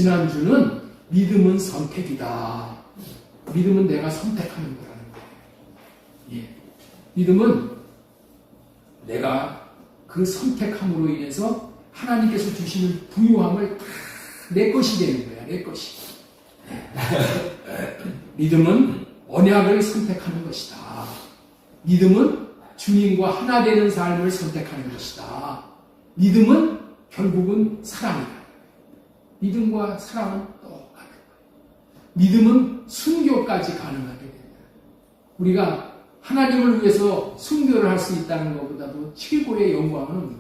지난주는 믿음은 선택이다. 믿음은 내가 선택하는 거라는 거예요. 예. 믿음은 내가 그 선택함으로 인해서 하나님께서 주시는 부유함을 다 내 것이 되는 거야. 내 것이. 믿음은 언약을 선택하는 것이다. 믿음은 주님과 하나 되는 삶을 선택하는 것이다. 믿음은 결국은 사랑이다. 믿음과 사랑은 똑같은 거예요. 믿음은 순교까지 가능하게 됩니다. 우리가 하나님을 위해서 순교를 할 수 있다는 것보다도 최고의 영광은 없는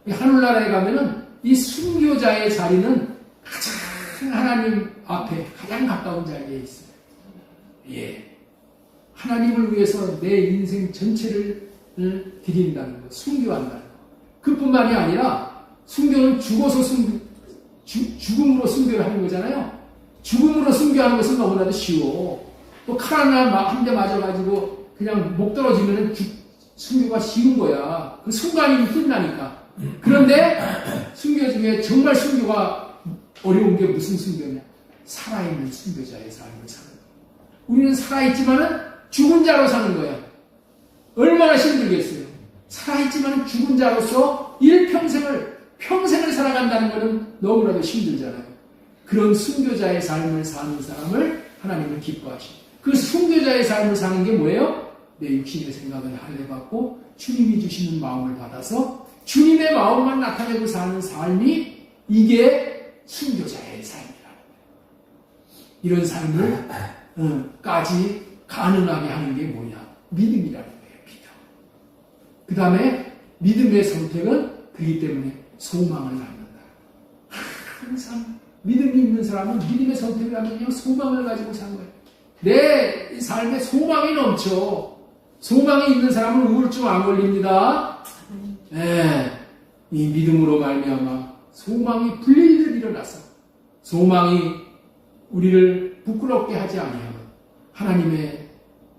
거예요. 하늘나라에 가면은 이 순교자의 자리는 가장 하나님 앞에 가장 가까운 자리에 있어요. 예. 하나님을 위해서 내 인생 전체를 드린다는 것, 순교한다는 것. 그뿐만이 아니라 순교는 죽어서 죽음으로 순교를 하는 거잖아요. 죽음으로 순교하는 것은 너무나도 쉬워. 또 칼 하나 한 대 맞아가지고 그냥 목 떨어지면 순교가 쉬운 거야. 그 순간이면 끝나니까. 그런데 순교 중에 정말 순교가 어려운 게 무슨 순교냐? 살아있는 순교자의 삶을 사는 거야. 우리는 살아있지만은 죽은 자로 사는 거야. 얼마나 힘들겠어요. 살아있지만 죽은 자로서 평생을 살아간다는 것은 너무나도 힘들잖아요. 그런 순교자의 삶을 사는 사람을 하나님은 기뻐하십니다. 그 순교자의 삶을 사는 게 뭐예요? 내 육신의 생각을 할례받고 주님이 주시는 마음을 받아서 주님의 마음만 나타내고 사는 삶이 이게 순교자의 삶이라는 거예요. 이런 삶을 까지 가능하게 하는 게 뭐냐? 믿음이라는 거예요. 믿음. 그 다음에 믿음의 선택은 그렇기 때문에 소망을 갖는다. 항상 믿음이 있는 사람은 믿음의 선택을 하면 소망을 가지고 사는 거예요. 내 삶에 소망이 넘쳐. 소망이 있는 사람은 우울증 안 걸립니다. 네. 이 믿음으로 말미암아 소망이 불일들 일어났어. 소망이 우리를 부끄럽게 하지 아니하면 하나님의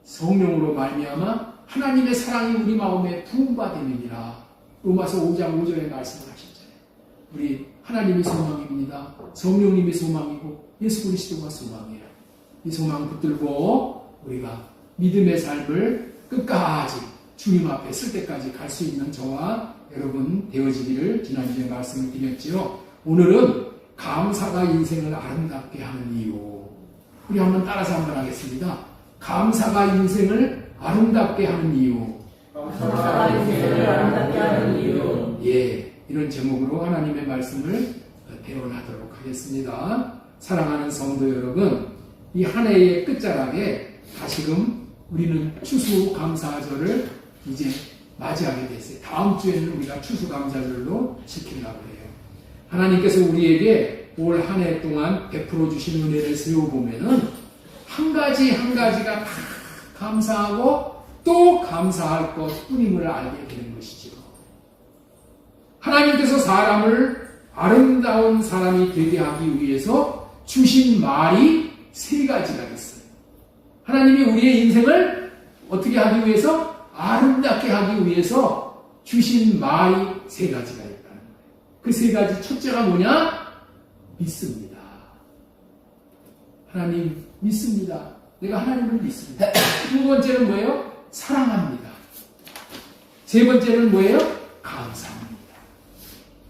성령으로 말미암아 하나님의 사랑이 우리 마음에 부음바 됨이니라. 로마서 5장 5절에 말씀하셨잖아요. 우리 하나님이 소망입니다. 성령님이 소망이고 예수 그리스도가 소망이에요. 이 소망 붙들고 우리가 믿음의 삶을 끝까지 주님 앞에 쓸 때까지 갈 수 있는 저와 여러분 되어지기를 지난주에 말씀을 드렸지요. 오늘은 감사가 인생을 아름답게 하는 이유. 우리 한번 따라서 한번 하겠습니다. 감사가 인생을 아름답게 하는 이유. 감사가 인생을 아름답게 하는 이유. 예, 이런 제목으로 하나님의 말씀을 배워나도록 하겠습니다. 사랑하는 성도 여러분, 이 한 해의 끝자락에 다시금 우리는 추수감사절을 이제 맞이하게 됐어요. 다음 주에는 우리가 추수감사절로 지키려고 해요. 하나님께서 우리에게 올 한 해 동안 베풀어 주신 은혜를 세워보면은 한 가지 한 가지가 다 감사하고 또 감사할 것 뿐임을 알게 되는 것이죠. 하나님께서 사람을 아름다운 사람이 되게 하기 위해서 주신 말이 세 가지가 있어요. 하나님이 우리의 인생을 어떻게 하기 위해서? 아름답게 하기 위해서 주신 말이 세 가지가 있다는 거예요. 그 세 가지 첫째가 뭐냐? 믿습니다. 하나님 믿습니다. 내가 하나님을 믿습니다. 두 번째는 뭐예요? 사랑합니다. 세 번째는 뭐예요? 감사합니다.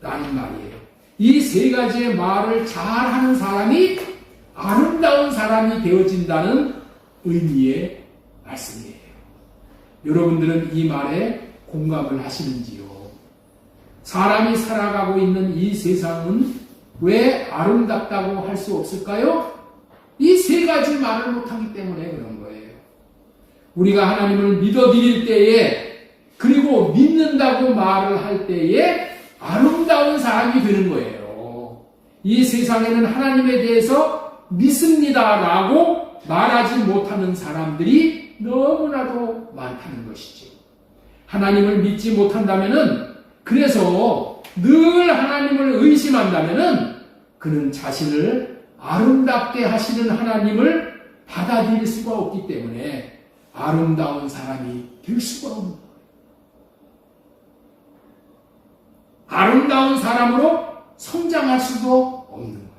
라는 말이에요. 이 세 가지의 말을 잘하는 사람이 아름다운 사람이 되어진다는 의미의 말씀이에요. 여러분들은 이 말에 공감을 하시는지요? 사람이 살아가고 있는 이 세상은 왜 아름답다고 할 수 없을까요? 이 세 가지 말을 못하기 때문에 그런 거예요. 우리가 하나님을 믿어드릴 때에 그리고 믿는다고 말을 할 때에 아름다운 사람이 되는 거예요. 이 세상에는 하나님에 대해서 믿습니다라고 말하지 못하는 사람들이 너무나도 많다는 것이죠. 하나님을 믿지 못한다면은 그래서 늘 하나님을 의심한다면은 그는 자신을 아름답게 하시는 하나님을 받아들일 수가 없기 때문에 아름다운 사람이 될 수가 없는 거예요. 아름다운 사람으로 성장할 수도 없는 거예요.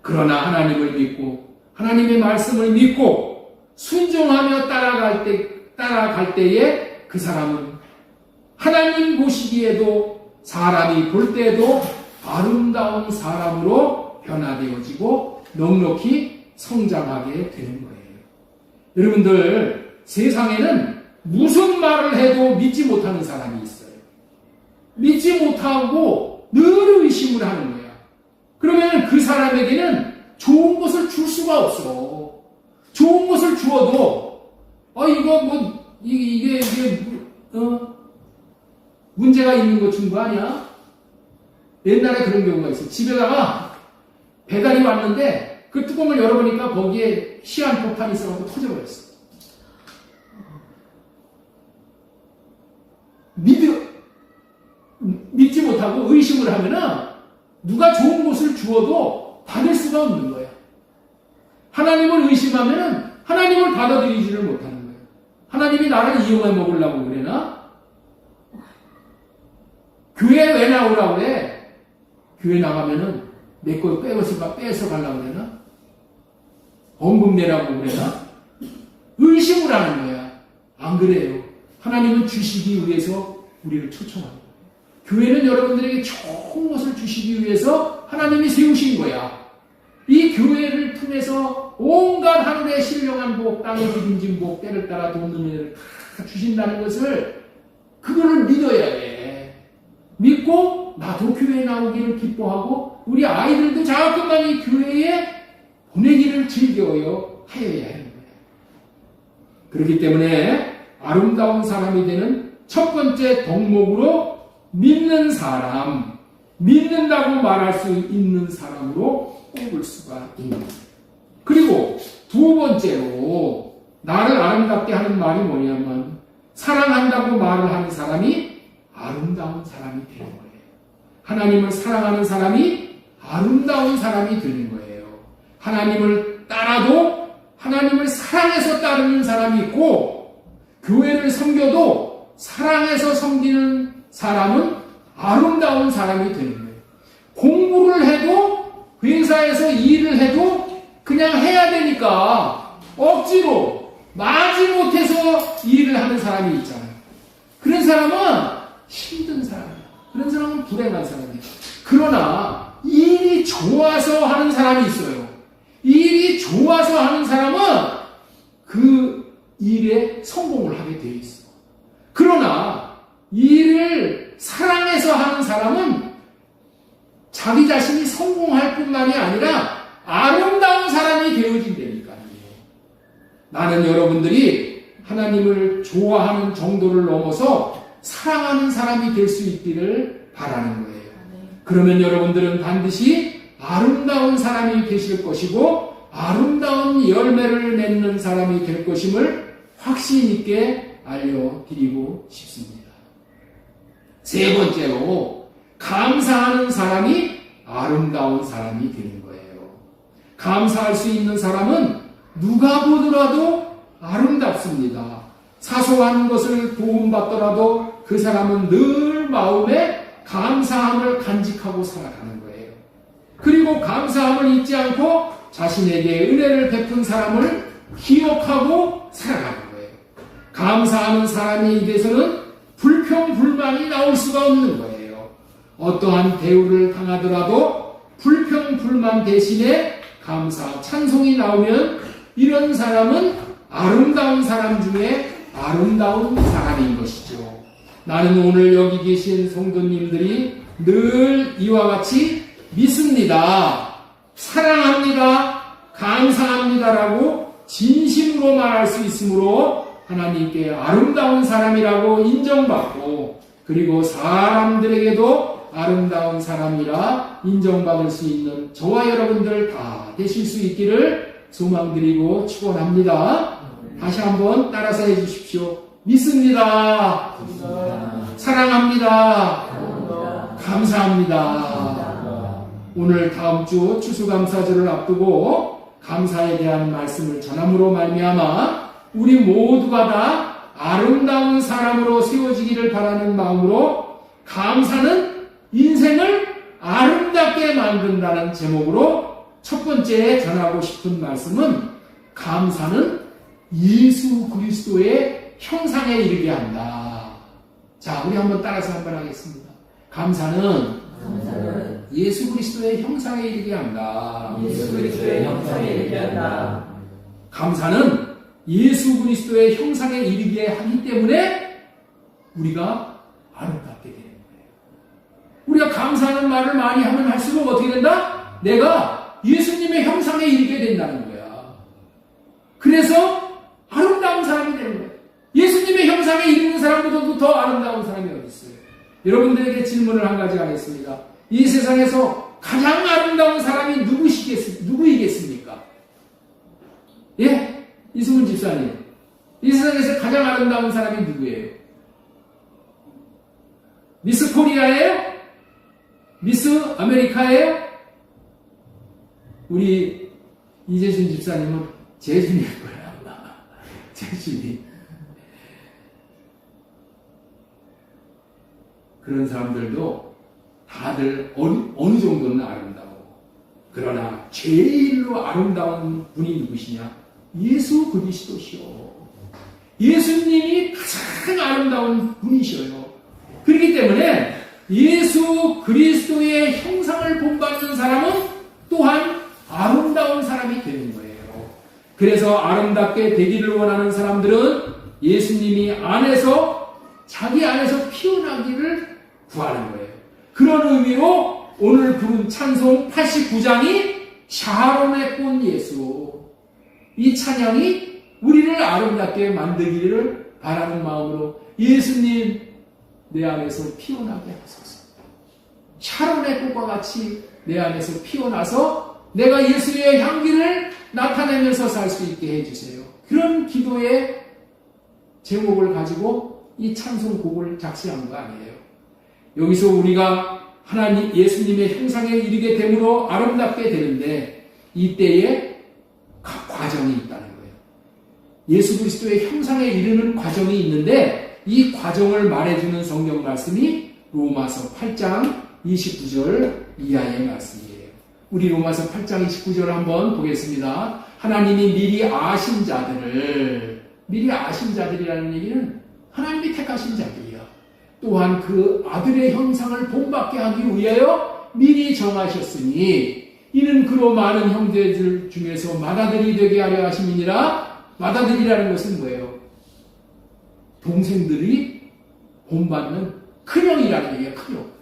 그러나 하나님을 믿고 하나님의 말씀을 믿고 순종하며 따라갈 때에 그 사람은 하나님 보시기에도 사람이 볼 때에도 아름다운 사람으로 변화되어지고 넉넉히 성장하게 되는 거예요. 여러분들, 세상에는 무슨 말을 해도 믿지 못하는 사람이 있어요. 믿지 못하고 늘 의심을 하는 거야. 그러면 그 사람에게는 좋은 것을 줄 수가 없어. 좋은 것을 주어도 이게 문제가 있는 거 준 거 아니야? 옛날에 그런 경우가 있어. 집에다가 배달이 왔는데 그 뚜껑을 열어보니까 거기에 시한폭탄이 있어서 터져버렸어. 믿지 못하고 의심을 하면은 누가 좋은 것을 주어도 받을 수가 없는 거야. 하나님을 의심하면은 하나님을 받아들이지를 못하는 거야. 하나님이 나를 이용해 먹으려고 그러나? 교회 왜 나오라고 그래? 교회 나가면은 내 거 빼서 가려고 그러나? 헌금 내라고 그러나? 의심을 하는 거야. 안 그래요. 하나님은 주시기 위해서 우리를 초청합니다. 교회는 여러분들에게 좋은 것을 주시기 위해서 하나님이 세우신 거야. 이 교회를 통해서 온갖 하늘의 신령한 복, 땅의 기름진 복, 때를 따라 돕는 은혜를 다 주신다는 것을 그거를 믿어야 해. 믿고 나도 교회에 나오기를 기뻐하고 우리 아이들도 자꾸만 이 교회에 보내기를 즐겨요 하여야 하는 거야. 그렇기 때문에 아름다운 사람이 되는 첫 번째 덕목으로 믿는 사람, 믿는다고 말할 수 있는 사람으로 꼽을 수가 있는 거예요. 그리고 두 번째로 나를 아름답게 하는 말이 뭐냐면 사랑한다고 말을 하는 사람이 아름다운 사람이 되는 거예요. 하나님을 사랑하는 사람이 아름다운 사람이 되는 거예요. 하나님을 따라도 하나님을 사랑해서 따르는 사람이 있고 교회를 섬겨도 사랑해서 섬기는 사람은 아름다운 사람이 되는 거예요. 공부를 해도 회사에서 일을 해도 그냥 해야 되니까 억지로 마지못해서 일을 하는 사람이 있잖아요. 그런 사람은 힘든 사람이야. 그런 사람은 불행한 사람이야. 그러나 일이 좋아서 하는 사람이 있어요. 일이 좋아서 하는 사람은 그 일에 성공을 하게 되어 있어. 그러나 일을 사랑해서 하는 사람은 자기 자신이 성공할 뿐만이 아니라 아름다운 사람이 되어진다니까요. 나는 여러분들이 하나님을 좋아하는 정도를 넘어서 사랑하는 사람이 될 수 있기를 바라는 거예요. 그러면 여러분들은 반드시 아름다운 사람이 되실 것이고 아름다운 열매를 맺는 사람이 될 것임을 확신 있게 알려드리고 싶습니다. 세 번째로 감사하는 사람이 아름다운 사람이 되는 거예요. 감사할 수 있는 사람은 누가 보더라도 아름답습니다. 사소한 것을 도움받더라도 그 사람은 늘 마음에 감사함을 간직하고 살아가는 거예요. 그리고 감사함을 잊지 않고 자신에게 은혜를 베푼 사람을 기억하고 살아가는 거예요. 감사하는 사람에 대해서는 불평불만이 나올 수가 없는 거예요. 어떠한 대우를 당하더라도 불평불만 대신에 감사, 찬송이 나오면 이런 사람은 아름다운 사람 중에 아름다운 사람인 것이죠. 나는 오늘 여기 계신 성도님들이 늘 이와 같이 믿습니다, 사랑합니다, 감사합니다라고 진심으로 말할 수 있으므로 하나님께 아름다운 사람이라고 인정받고 그리고 사람들에게도 아름다운 사람이라 인정받을 수 있는 저와 여러분들 다 되실 수 있기를 소망드리고 축원합니다. 다시 한번 따라서 해주십시오. 믿습니다. 사랑합니다. 감사합니다. 오늘 다음 주 추수감사절을 앞두고 감사에 대한 말씀을 전함으로 말미암아 우리 모두가 다 아름다운 사람으로 세워지기를 바라는 마음으로 감사는 인생을 아름답게 만든다는 제목으로 첫 번째 전하고 싶은 말씀은 감사는 예수 그리스도의 형상에 이르게 한다. 자, 우리 한번 따라서 한번 하겠습니다. 감사는 예수 그리스도의 형상에 이르게 한다. 예수 그리스도의 형상에 이르게 한다. 감사는 예수 그리스도의 형상에 이르게 하기 때문에 우리가 아름답게 되는 거예요. 우리가 감사하는 말을 많이 하면 할수록 어떻게 된다? 내가 예수님의 형상에 이르게 된다는 거야. 그래서 아름다운 사람이 되는 거예요. 예수님의 형상에 이르는 사람보다도 더 아름다운 사람이 어디 있어요? 여러분들에게 질문을 한 가지 하겠습니다. 이 세상에서 가장 아름다운 사람이 누구이겠습니까? 예? 이승훈 집사님. 이 세상에서 가장 아름다운 사람이 누구예요? 미스 코리아예요? 미스 아메리카예요? 우리 이재준 집사님은 재준일 거야. 재준이. 그런 사람들도 다들 어느 정도는 아름다워. 그러나 제일로 아름다운 분이 누구시냐? 예수 그리스도시오. 예수님이 가장 아름다운 분이셔요. 그렇기 때문에 예수 그리스도의 형상을 본받는 사람은 또한 아름다운 사람이 되는 거예요. 그래서 아름답게 되기를 원하는 사람들은 예수님이 자기 안에서 피어나기를 구하는 거예요. 그런 의미로 오늘 부른 찬송 89장이 샤론의 꽃 예수. 이 찬양이 우리를 아름답게 만들기를 바라는 마음으로 예수님 내 안에서 피어나게 하소서. 샤론의 꽃과 같이 내 안에서 피어나서 내가 예수의 향기를 나타내면서 살 수 있게 해주세요. 그런 기도의 제목을 가지고 이 찬송곡을 작시한 거 아니에요. 여기서 우리가 하나님 예수님의 형상에 이르게 됨으로 아름답게 되는데 이때에 과정이 있다는 거예요. 예수 그리스도의 형상에 이르는 과정이 있는데 이 과정을 말해주는 성경 말씀이 로마서 8장 29절 이하의 말씀이에요. 우리 로마서 8장 29절 한번 보겠습니다. 하나님이 미리 아신 자들이라는 얘기는 하나님이 택하신 자들이야. 또한 그 아들의 형상을 본받게 하기 위하여 미리 정하셨으니 이는 그로 많은 형제들 중에서 맏아들이 되게 하려 하심이니라. 맏아들이라는 것은 뭐예요? 동생들이 본받는 큰형이라는 얘기야. 큰형.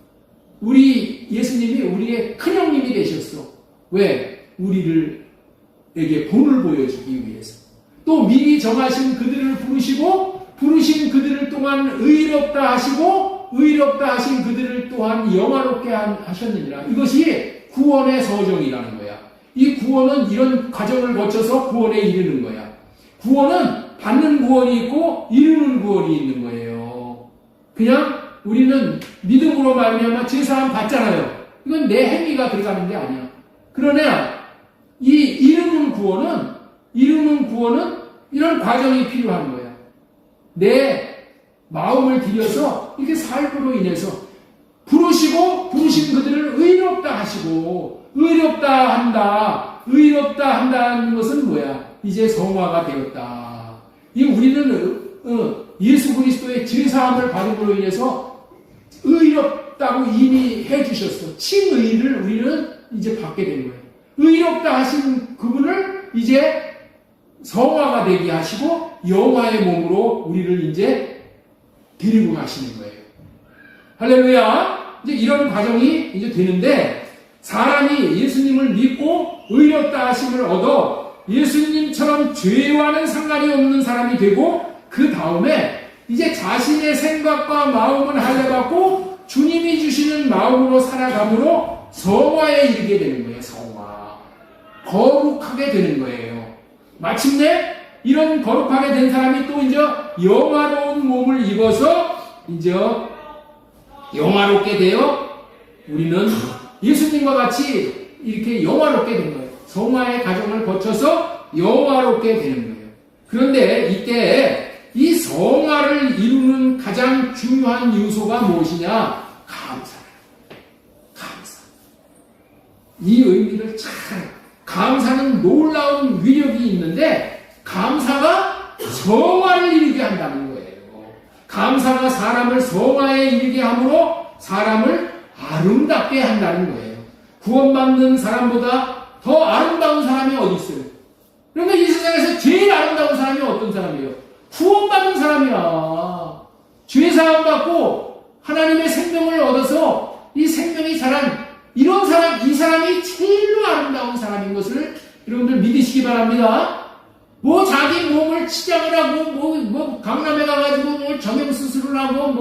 우리 예수님이 우리의 큰형님이 되셨어. 왜? 우리에게 본을 보여주기 위해서. 또 미리 정하신 그들을 부르신 그들을 또한 의롭다 하시고 의롭다 하신 그들을 또한 영화롭게 하셨느니라. 이것이 구원의 서정이라는 거야. 이 구원은 이런 과정을 거쳐서 구원에 이르는 거야. 구원은 받는 구원이 있고 이루는 구원이 있는 거예요. 그냥 우리는 믿음으로 말미암아 제사함 받잖아요. 이건 내 행위가 들어가는 게 아니야. 그러나 이 이루는 구원은 이런 과정이 필요한 거야. 내 마음을 들여서 이렇게 삶으로 인해서 부르신 그들을 의롭다 하시고 의롭다 한다는 것은 뭐야? 이제 성화가 되었다. 우리는 예수 그리스도의 제사함을 받음으로 인해서 의롭다고 이미 해주셨어. 칭의를 우리는 이제 받게 된 거예요. 의롭다 하신 그분을 이제 성화가 되게 하시고 영화의 몸으로 우리를 이제 데리고 가시는 거예요. 할렐루야. 이제 이런 과정이 이제 되는데 사람이 예수님을 믿고 의롭다 하심을 얻어 예수님처럼 죄와는 상관이 없는 사람이 되고 그 다음에 이제 자신의 생각과 마음을 할례받고 주님이 주시는 마음으로 살아감으로 성화에 이르게 되는 거예요. 성화. 거룩하게 되는 거예요. 마침내 이런 거룩하게 된 사람이 또 이제 영화로운 몸을 입어서 이제 영화롭게 되어 우리는 예수님과 같이 이렇게 영화롭게 된 거예요. 성화의 과정을 거쳐서 영화롭게 되는 거예요. 그런데 이때 이 성화를 이루는 가장 중요한 요소가 무엇이냐? 감사. 이 의미를 잘 감사는 놀라운 위력이 있는데 감사가 성화를 이루게 한다는 거예요. 감사가 사람을 성화에 이르게 함으로 사람을 아름답게 한다는 거예요. 구원받는 사람보다 더 아름다운 사람이 어디 있어요? 그러니까 이 세상에서 제일 아름다운 사람이 어떤 사람이에요? 구원받는 사람이야. 죄사함 받고 하나님의 생명을 얻어서 이 생명이 자란 이런 사람, 이 사람이 제일로 아름다운 사람인 것을 여러분들 믿으시기 바랍니다. 뭐 자기 몸을 치장을 하고 뭐 강남에 가가지고 뭐 정형 수술을 하고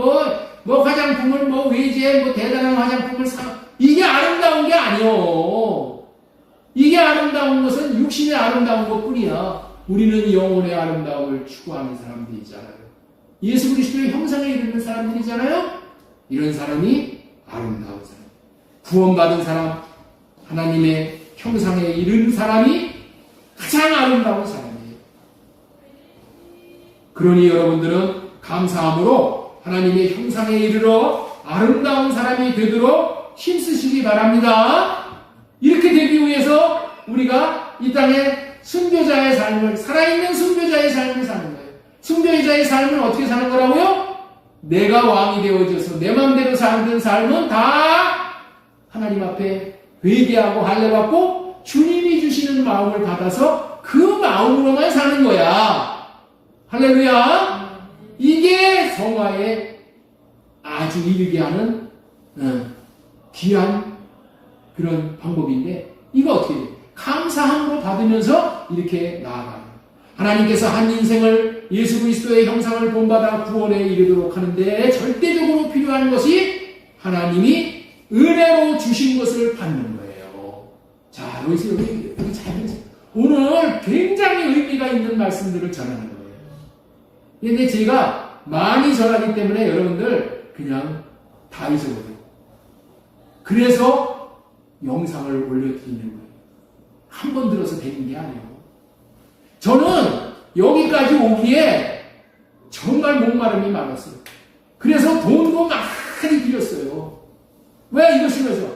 뭐 화장품을 뭐 외제 뭐 대단한 화장품을 사 이게 아름다운 게 아니요. 이게 아름다운 것은 육신의 아름다운 것뿐이야. 우리는 영혼의 아름다움을 추구하는 사람들이잖아요. 예수 그리스도의 형상에 이르는 사람들이잖아요. 이런 사람이 아름다운 사람. 구원받은 사람, 하나님의 형상에 이르는 사람이 가장 아름다운 사람이에요. 그러니 여러분들은 감사함으로 하나님의 형상에 이르러 아름다운 사람이 되도록 힘쓰시기 바랍니다. 이렇게 되기 위해서 우리가 이 땅에 순교자의 삶을, 살아있는 순교자의 삶을 사는 거예요. 순교자의 삶을 어떻게 사는 거라고요? 내가 왕이 되어져서 내 마음대로 사는 삶은 다 하나님 앞에 회개하고 할례받고 주님이 주시는 마음을 받아서 그 마음으로만 사는 거야. 할렐루야. 이게 성화에 아주 이르게 하는 귀한 그런 방법인데 이거 어떻게 돼요? 감사함으로 받으면서 이렇게 나아가요. 하나님께서 한 인생을 예수 그리스도의 형상을 본받아 구원에 이르도록 하는데 절대적으로 필요한 것이 하나님이 은혜로 주신 것을 받는 거예요. 자, 여기서 여기 잘 보세요. 오늘 굉장히 의미가 있는 말씀들을 전하는 거예요. 근데 제가 많이 전하기 때문에 여러분들 그냥 다 잊어버려요. 그래서 영상을 올려드리는 거예요. 한 번 들어서 되는 게 아니에요. 저는 여기까지 오기에 정말 목마름이 많았어요. 그래서 돈도 많이 들였어요. 왜 이것을 위해서?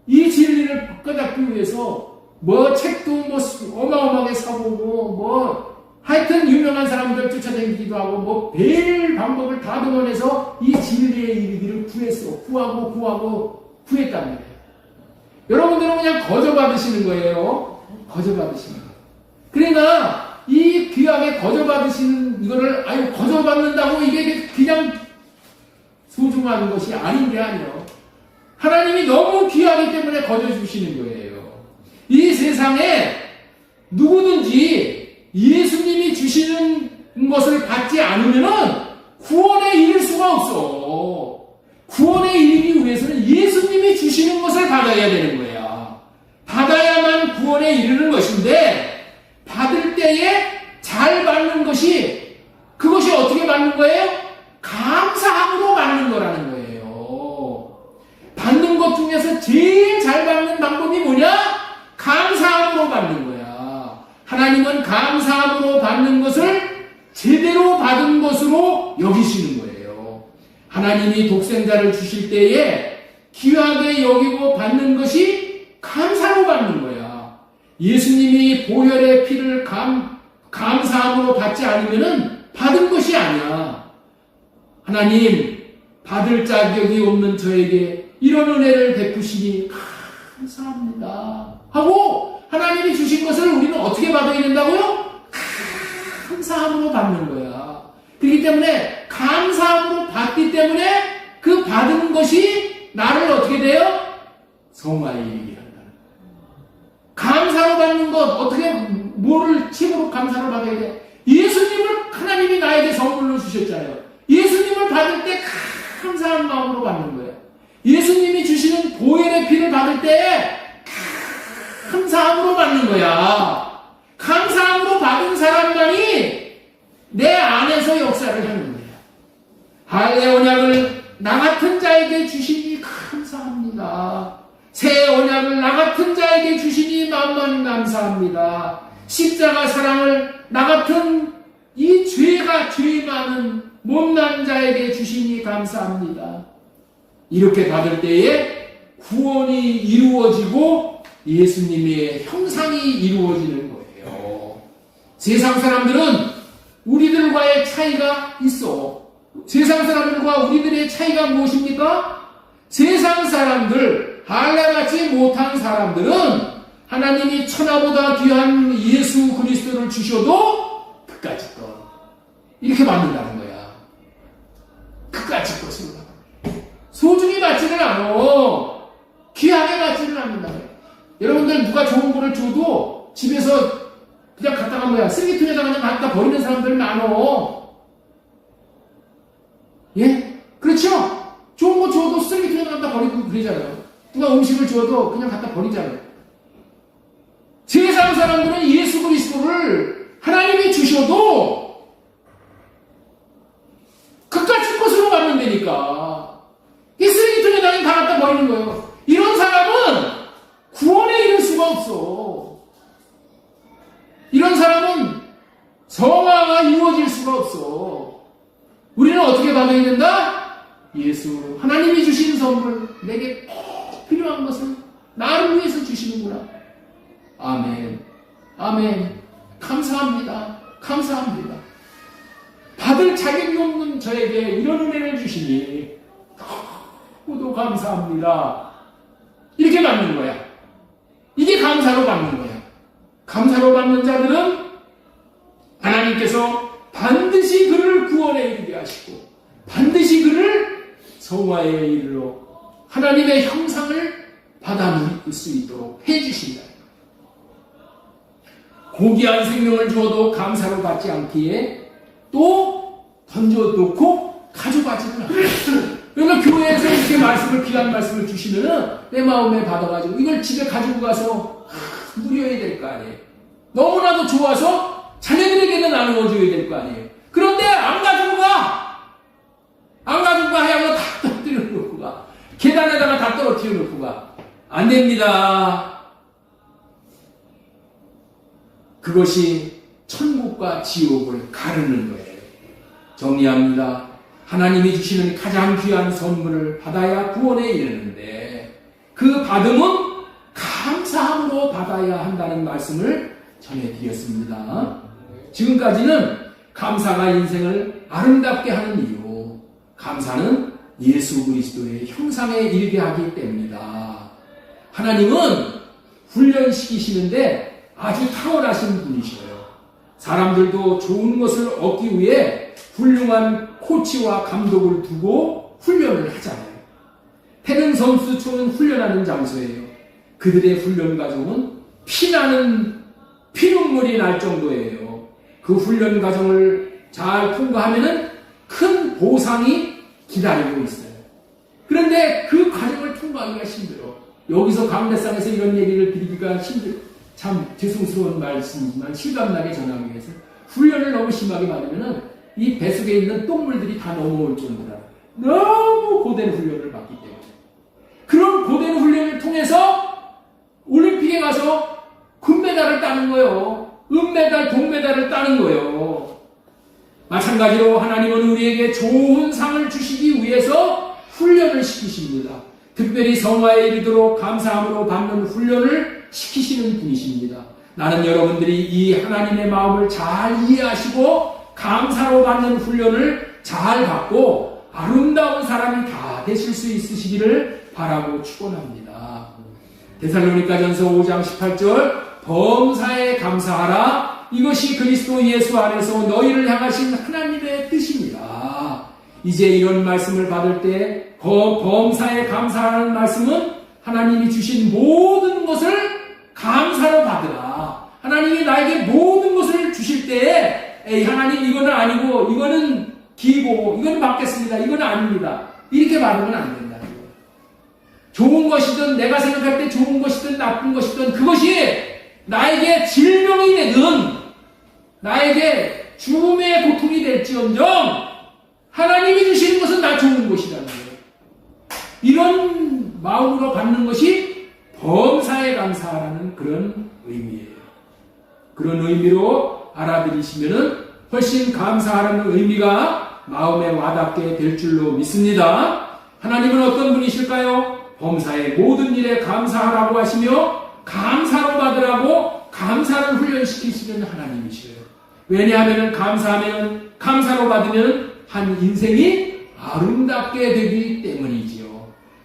이 진리를 바꿔잡기 위해서 뭐 책도 뭐 어마어마하게 사보고 하여튼 유명한 사람들 쫓아다니기도 하고 뭐 별 방법을 다 동원해서 이 진리의 이르기를 구했단 말이에요. 여러분들은 그냥 거저받으시는 거예요. 거저받으시는 거예요. 그러니까 이 귀하게 거저받으시는 이거를 거저받는다고 이게 그냥 소중한 것이 아닌 게 아니에요. 하나님이 너무 귀하기 때문에 거저주시는 거예요. 이 세상에 누구든지 예수님이 주시는 것을 받지 않으면은 구원에 이를 수가 없어. 구원에 이르기 위해서는 예수님이 주시는 것을 받아야 되는 거야. 받아야만 구원에 이르는 것인데 받을 때에 잘 받는 것이 그것이 어떻게 받는 거예요? 감사함으로 받는 거라는 거예요. 받는 것 중에서 제일 잘 받는 방법이 뭐냐? 감사함으로 받는 거야. 하나님은 감사함으로 받는 것을 제대로 받은 것으로 여기시는 거예요. 하나님이 독생자를 주실 때에 귀하게 여기고 받는 것이 감사로 받는 거야. 예수님이 보혈의 피를 감사함으로 받지 않으면 받은 것이 아니야. 하나님, 받을 자격이 없는 저에게 이런 은혜를 베푸시니 감사합니다 하고 하나님이 주신 것을 우리는 어떻게 받아야 된다고요? 감사함으로 받는 거야. 그렇기 때문에 감사함으로 받기 때문에 그 받은 것이 나를 어떻게 돼요? 성화에 이르게 한다는 거야. 감사로 받는 것 어떻게 뭐를 힘으로 감사를 받아야 돼? 예수님을 하나님이 나에게 선물로 주셨잖아요. 예수님을 받을 때 감사한 마음으로 받는 거예요. 예수님이 주시는 보혈의 피를 받을 때 감사함으로 받는 거야. 감사함으로 받은 사람만이 내 안에서 역사를 하는 거야. 할례 언약을 나 같은 자에게 주시니 감사합니다. 새 언약을 나 같은 자에게 주시니 만만 감사합니다. 십자가 사랑을 나 같은 이 죄 많은 못난 자에게 주시니 감사합니다. 이렇게 받을 때에 구원이 이루어지고 예수님의 형상이 이루어지는 거예요. 세상 사람들은 우리들과의 차이가 있어. 세상 사람들과 우리들의 차이가 무엇입니까? 세상 사람들, 하나같이 못한 사람들은 하나님이 천하보다 귀한 예수 그리스도를 주셔도 그까짓 것 이렇게 받는다는 거야. 그까짓 것으로 소중히 받지는 않아. 귀하게 받지는 않는다. 여러분들 누가 좋은 거를 줘도 집에서 그냥 갖다가 뭐야 쓰레기통에다 그냥 갖다 버리는 사람들 많어. 예? 그렇죠? 좋은 거 줘도 쓰레기통에 갖다 버리고 그러잖아요. 누가 음식을 줘도 그냥 갖다 버리잖아요. 세상 사람들은 예수 그리스도를 하나님이 주셔도 그까짓 것으로 받는다니까. 이 쓰레기통에다 다 갖다 버리는 거예요. 이런 사람은 구원에 이를 수가 없어. 이런 사람은 성화가 이루어질 수가 없어. 우리는 어떻게 받아야 된다? 예수, 하나님이 주신 선물, 내게 꼭 필요한 것을 나를 위해서 주시는구나. 아멘. 아멘. 감사합니다. 감사합니다. 받을 자격이 없는 저에게 이런 은혜를 주시니 너무도 감사합니다. 이렇게 받는 거야. 이게 감사로 받는 거야. 감사로 받는 자들은 하나님께서 반드시 그를 구원에 이르게 하시고 반드시 그를 성화에 이르러 하나님의 형상을 받아들일 수 있도록 해주신다. 고귀한 생명을 주어도 감사로 받지 않기에 또 던져놓고 가져가지는 않아요. 그러니까 교회에서 이렇게 말씀을, 귀한 말씀을 주시면은 내 마음에 받아가지고 이걸 집에 가지고 가서 누려야 될 거 아니에요. 너무나도 좋아서 자녀들에게는 나누어줘야 될 거 아니에요. 그런데 안 가지고 가! 안 가지고 가 해야 다 떨어뜨려 놓고 가. 계단에다가 다 떨어뜨려 놓고 가. 안 됩니다. 그것이 천국과 지옥을 가르는 거예요. 정리합니다. 하나님이 주시는 가장 귀한 선물을 받아야 구원에 이르는데 그 받음은 감사함으로 받아야 한다는 말씀을 전해드렸습니다. 지금까지는 감사가 인생을 아름답게 하는 이유, 감사는 예수 그리스도의 형상에 이르게 하기 때문이다. 하나님은 훈련시키시는데 아주 탁월하신 분이셔요. 사람들도 좋은 것을 얻기 위해 훌륭한 코치와 감독을 두고 훈련을 하잖아요. 태릉 선수촌은 훈련하는 장소예요. 그들의 훈련 과정은 피나는 피눈물이 날 정도예요. 그 훈련 과정을 잘 통과하면은 큰 보상이 기다리고 있어요. 그런데 그 과정을 통과하기가 힘들어. 여기서 강대상에서 이런 얘기를 드리기가 힘들어. 참 죄송스러운 말씀이지만 실감나게 전하기 위해서 훈련을 너무 심하게 받으면은 이 뱃속에 있는 똥물들이 다 넘어올 정도라. 너무 고된 훈련을 받기 때문에. 그런 고된 훈련을 통해서 올림픽에 가서 금메달을 따는 거예요. 은메달, 동메달을 따는 거예요. 마찬가지로 하나님은 우리에게 좋은 상을 주시기 위해서 훈련을 시키십니다. 특별히 성화에 이르도록 감사함으로 받는 훈련을 시키시는 분이십니다. 나는 여러분들이 이 하나님의 마음을 잘 이해하시고 감사로 받는 훈련을 잘 받고 아름다운 사람이 다 되실 수 있으시기를 바라고 축원합니다. 데살로니가전서 5장 18절 범사에 감사하라. 이것이 그리스도 예수 안에서 너희를 향하신 하나님의 뜻입니다. 이제 이런 말씀을 받을 때 범사에 감사하라는 말씀은 하나님이 주신 모든 것을 감사로 받으라. 하나님이 나에게 모든 것을 주실 때에 에이 하나님 이거는 아니고 이거는 기고 이거는 받겠습니다. 이거는 아닙니다. 이렇게 받으면 안 된다는 거예요. 좋은 것이든 내가 생각할 때 좋은 것이든 나쁜 것이든 그것이 나에게 질병이 되든 나에게 죽음의 고통이 될지언정 하나님이 주시는 것은 나 좋은 것이라는 거예요. 이런 마음으로 받는 것이 범사에 감사하라는 그런 의미예요. 그런 의미로 알아들이시면은 훨씬 감사하라는 의미가 마음에 와닿게 될 줄로 믿습니다. 하나님은 어떤 분이실까요? 범사의 모든 일에 감사하라고 하시며 감사로 받으라고 감사를 훈련시키시는 하나님이셔요. 왜냐하면 감사하면 감사로 받으면 한 인생이 아름답게 되기 때문이지요.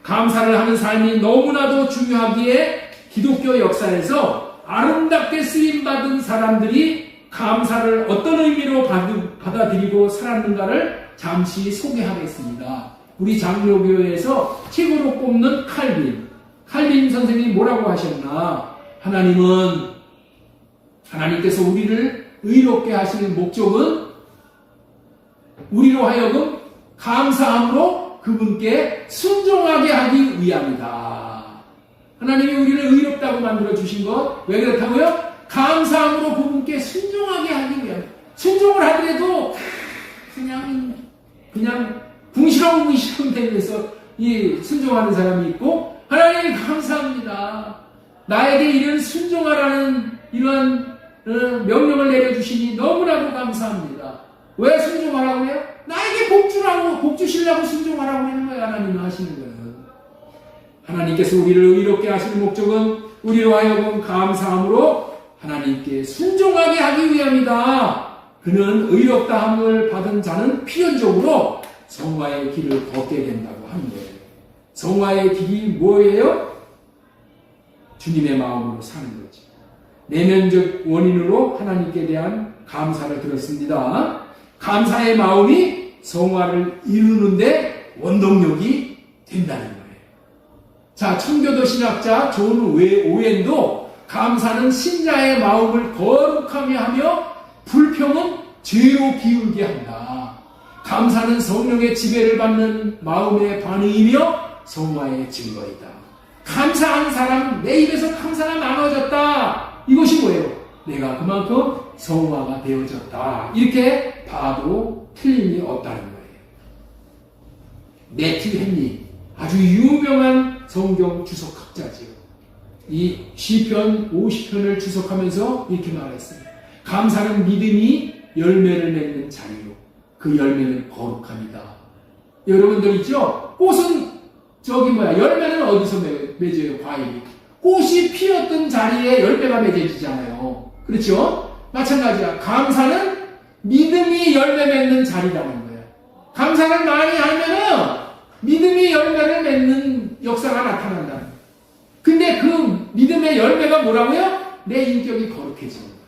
감사를 하는 삶이 너무나도 중요하기에 기독교 역사에서 아름답게 쓰임받은 사람들이 감사를 어떤 의미로 받아들이고 살았는가를 잠시 소개하겠습니다. 우리 장로교회에서 최고로 꼽는 칼빈 선생님이 뭐라고 하셨나? 하나님께서 우리를 의롭게 하시는 목적은 우리로 하여금 감사함으로 그분께 순종하게 하기 위함이다. 하나님이 우리를 의롭다고 만들어 주신 것, 왜 그렇다고요? 감사함으로 그분께 순종하게 하기 위함. 순종을 하더라도 그냥 궁시렁 되면서 이 순종하는 사람이 있고, 하나님 감사합니다. 나에게 이런 순종하라는 이러한 명령을 내려주시니 너무나도 감사합니다. 왜 순종하라고 해요? 나에게 복 주시려고 순종하라고 하는 거예요. 하나님은 하시는 거예요. 하나님께서 우리를 의롭게 하시는 목적은 우리로 하여금 감사함으로 하나님께 순종하게 하기 위함이다. 그는 의롭다함을 받은 자는 필연적으로 성화의 길을 걷게 된다고 하는 거예요. 성화의 길이 뭐예요? 주님의 마음으로 사는 거죠. 내면적 원인으로 하나님께 대한 감사를 들었습니다. 감사의 마음이 성화를 이루는데 원동력이 된다는 거예요. 자, 청교도 신학자 존 오웬도 감사는 신자의 마음을 거룩하게 하며 불평은 죄로 기울게 한다. 감사는 성령의 지배를 받는 마음의 반응이며 성화의 증거이다. 감사한 사람, 내 입에서 감사가 나눠졌다. 이것이 뭐예요? 내가 그만큼 성화가 되어졌다. 이렇게 봐도 틀림이 없다는 거예요. 매튜 헨리, 아주 유명한 성경 주석학자지요. 이 시편 50편을 주석하면서 이렇게 말했어요. 감사는 믿음이 열매를 맺는 자리요. 그 열매는 거룩합니다. 여러분들 있죠? 꽃은 열매는 어디서 맺어요? 과일이. 꽃이 피었던 자리에 열매가 맺어지잖아요. 그렇죠? 마찬가지야. 감사는 믿음이 열매 맺는 자리라는 거예요. 감사를 많이 하면은 믿음이 열매를 맺는 역사가 나타난다는 거예요. 근데 그 믿음의 열매가 뭐라고요? 내 인격이 거룩해지는 거예요.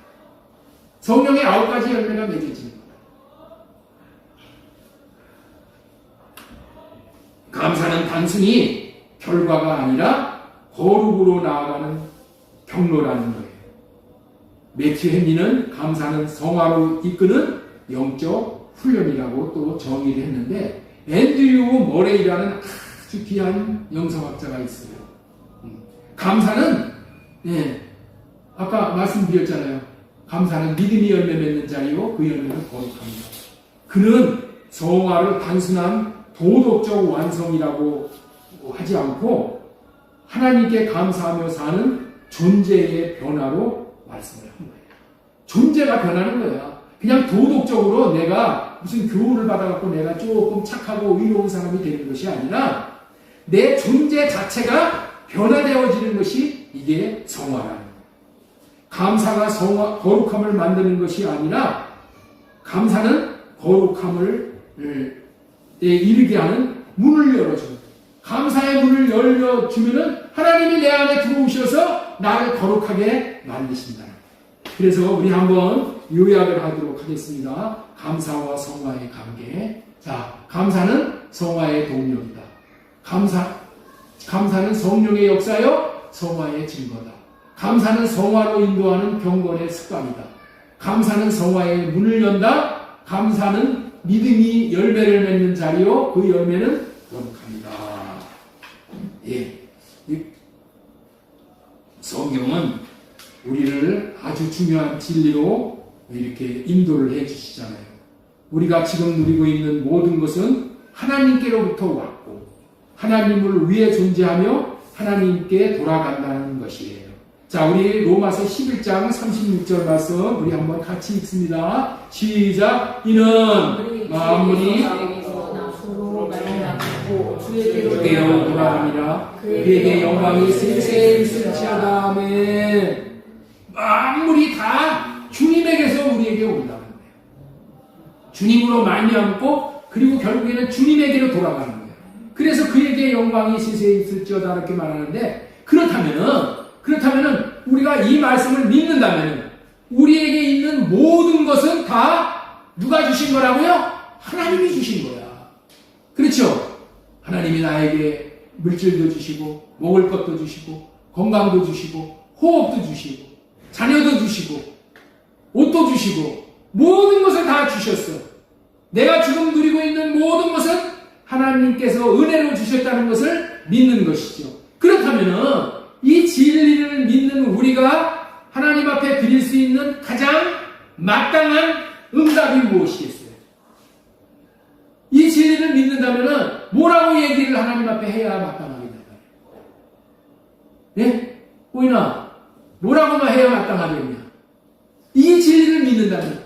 성령의 9가지 열매가 맺어지는 거예요. 감사는 단순히 결과가 아니라 거룩으로 나아가는 경로라는 거예요. 매튜 헨리는 감사는 성화로 이끄는 영적 훈련이라고 또 정의를 했는데, 앤드류 머레이라는 아주 귀한 영성학자가 있어요. 감사는 아까 말씀드렸잖아요. 감사는 믿음이 열매 맺는 자리요, 그 열매는 거룩합니다. 그는 성화를 단순한 도덕적 완성이라고 하지 않고 하나님께 감사하며 사는 존재의 변화로 말씀을 한 거예요. 존재가 변하는 거야. 그냥 도덕적으로 내가 무슨 교훈을 받아갖고 내가 조금 착하고 의로운 사람이 되는 것이 아니라 내 존재 자체가 변화되어지는 것이 이게 성화라는 거예요. 감사가 거룩함을 만드는 것이 아니라 감사는 거룩함을 이르게 하는 문을 열어주는 거예요. 감사의 문을 열어주면은 하나님이 내 안에 들어오셔서 나를 거룩하게 만드신다. 그래서 우리 한번 요약을 하도록 하겠습니다. 감사와 성화의 관계. 자, 감사는 성화의 동력이다. 감사는 성령의 역사요, 성화의 증거다. 감사는 성화로 인도하는 경건의 습관이다. 감사는 성화의 문을 연다. 감사는 믿음이 열매를 맺는 자리요, 그 열매는 거룩합니다. 예. 성경은 우리를 아주 중요한 진리로 이렇게 인도를 해 주시잖아요. 우리가 지금 누리고 있는 모든 것은 하나님께로부터 왔고 하나님을 위해 존재하며 하나님께 돌아간다는 것이에요. 자, 우리 로마서 11장 36절 말씀 우리 한번 같이 읽습니다. 시작. 이는 만물이 서로 말하고 그에게로 돌아가니라. 그에게 영광이 세세 있을지어다. 아멘. 만물이 다 주님에게서 우리에게 온다는 거예요. 주님으로 말미암고 그리고 결국에는 주님에게로 돌아가는 거예요. 그래서 그에게 영광이 세세 있을지어다 이렇게 말하는데, 그렇다면은 우리가 이 말씀을 믿는다면 우리에게 있는 모든 것은 다 누가 주신 거라고요? 하나님이 주신 거야. 그렇죠? 하나님이 나에게 물질도 주시고 먹을 것도 주시고 건강도 주시고 호흡도 주시고 자녀도 주시고 옷도 주시고 모든 것을 다 주셨어. 내가 지금 누리고 있는 모든 것은 하나님께서 은혜로 주셨다는 것을 믿는 것이죠. 그렇다면은 이 진리를 믿는 우리가 하나님 앞에 드릴 수 있는 가장 마땅한 응답이 무엇이겠어요? 이 진리를 믿는다면은 뭐라고 얘기를 하나님 앞에 해야 마땅하게 될까요? 네? 보이나? 뭐라고만 해야 마땅하겠냐? 이 진리를 믿는다면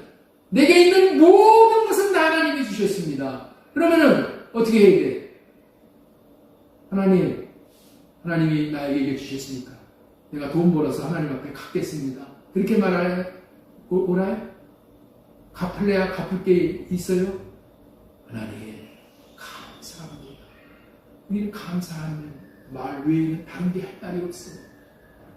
내게 있는 모든 것은 다 하나님이 주셨습니다. 그러면은 어떻게 해야 돼? 하나님이 나에게 이게 주셨으니까 내가 돈 벌어서 하나님 앞에 갚겠습니다. 그렇게 말하래? 오라요? 갚을래야 갚을 게 있어요? 하나님 감사합니다. 우리는 감사하는 말 외에는 다른 게 할 말이 없어.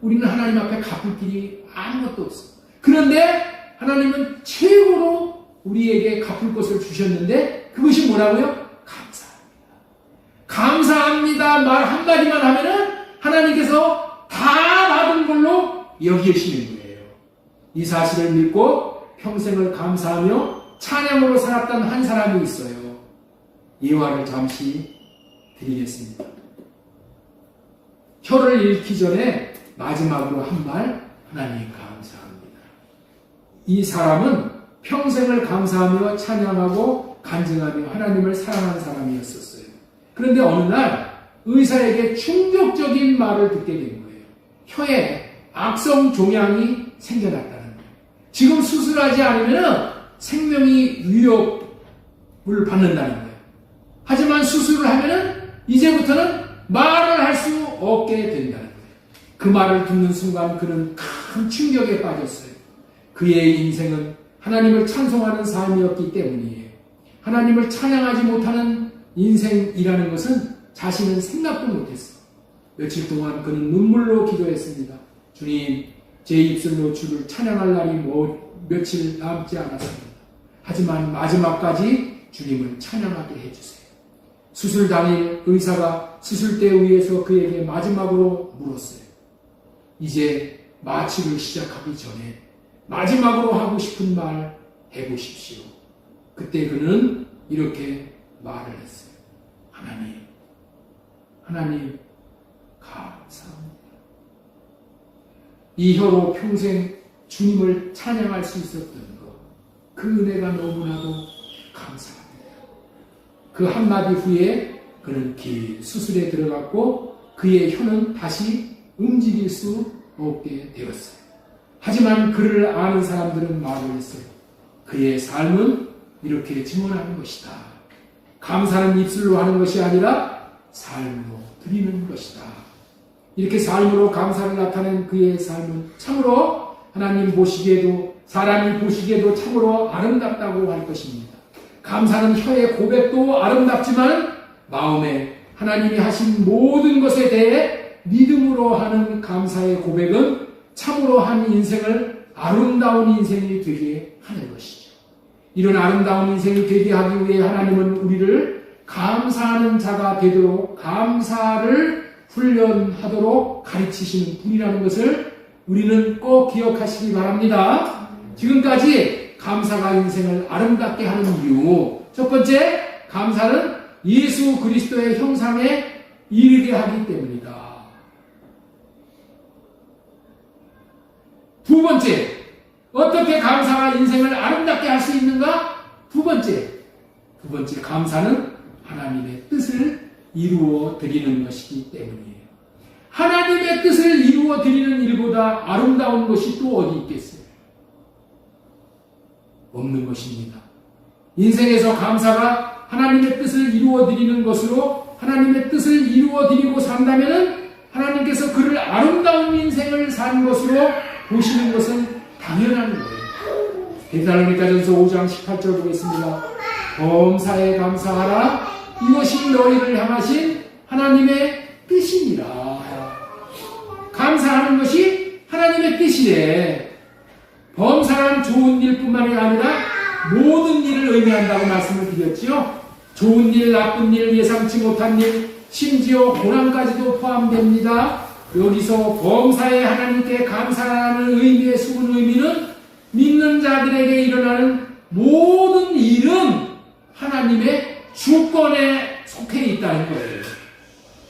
우리는 하나님 앞에 갚을 길이 아무것도 없어. 그런데 하나님은 최고로 우리에게 갚을 것을 주셨는데 그것이 뭐라고요? 감사합니다 말 한마디만 하면은 하나님께서 다 받은 걸로 여기시는 거예요. 이 사실을 믿고 평생을 감사하며 찬양으로 살았던 한 사람이 있어요. 예화를 잠시 드리겠습니다. 혀를 잃기 전에 마지막으로 한 말, 하나님 감사합니다. 이 사람은 평생을 감사하며 찬양하고 간증하며 하나님을 사랑하는 사람이었었어요. 그런데 어느 날 의사에게 충격적인 말을 듣게 된 거예요. 혀에 악성 종양이 생겨났다는 거예요. 지금 수술하지 않으면 생명이 위협을 받는다는 거예요. 하지만 수술을 하면 이제부터는 말을 할 수 없게 된다는 거예요. 그 말을 듣는 순간 그는 큰 충격에 빠졌어요. 그의 인생은 하나님을 찬송하는 삶이었기 때문이에요. 하나님을 찬양하지 못하는 인생이라는 것은 자신은 생각도 못했어. 며칠 동안 그는 눈물로 기도했습니다. 주님, 제 입술로 주를 찬양할 날이 며칠 남지 않았습니다. 하지만 마지막까지 주님을 찬양하게 해주세요. 수술 당일 의사가 수술대 위에서 그에게 마지막으로 물었어요. 이제 마취를 시작하기 전에 마지막으로 하고 싶은 말 해보십시오. 그때 그는 이렇게 말을 했어요. 하나님 감사합니다. 이 혀로 평생 주님을 찬양할 수 있었던 것, 그 은혜가 너무나도 감사합니다. 그 한마디 후에 그는 긴 수술에 들어갔고 그의 혀는 다시 움직일 수 없게 되었어요. 하지만 그를 아는 사람들은 말을 했어요. 그의 삶은 이렇게 증언하는 것이다. 감사는 입술로 하는 것이 아니라 삶으로 드리는 것이다. 이렇게 삶으로 감사를 나타낸 그의 삶은 참으로 하나님 보시기에도 사람이 보시기에도 참으로 아름답다고 할 것입니다. 감사는 혀의 고백도 아름답지만 마음에 하나님이 하신 모든 것에 대해 믿음으로 하는 감사의 고백은 참으로 한 인생을 아름다운 인생이 되게 하는 것이죠. 이런 아름다운 인생이 되게 하기 위해 하나님은 우리를 감사하는 자가 되도록 감사를 훈련하도록 가르치시는 분이라는 것을 우리는 꼭 기억하시기 바랍니다. 지금까지 감사가 인생을 아름답게 하는 이유, 첫 번째, 감사는 예수 그리스도의 형상에 이르게 하기 때문이다. 두 번째, 어떻게 감사가 인생을 아름답게 할 수 있는가? 두 번째, 감사는 하나님의 뜻을 이루어 드리는 것이기 때문이에요. 하나님의 뜻을 이루어 드리는 일보다 아름다운 것이 또 어디 있겠어요? 없는 것입니다. 인생에서 감사가 하나님의 뜻을 이루어 드리는 것으로 하나님의 뜻을 이루어 드리고 산다면은 하나님께서 그를 아름다운 인생을 산 것으로 보시는 것은 당연한 거예요. 데살로니가전서 5장 18절 보겠습니다. 범사에 감사하라. 이것이 너희를 향하신 하나님의 뜻이니라. 감사하는 것이 하나님의 뜻이래. 범사란 좋은 일뿐만이 아니라 모든 일을 의미한다고 말씀을 드렸지요. 좋은 일, 나쁜 일, 예상치 못한 일, 심지어 고난까지도 포함됩니다. 여기서 범사에 하나님께 감사하는 의미의 숨은 의미는 믿는 자들에게 일어나는 모든 일은 하나님의 주권에 속해 있다는 거예요.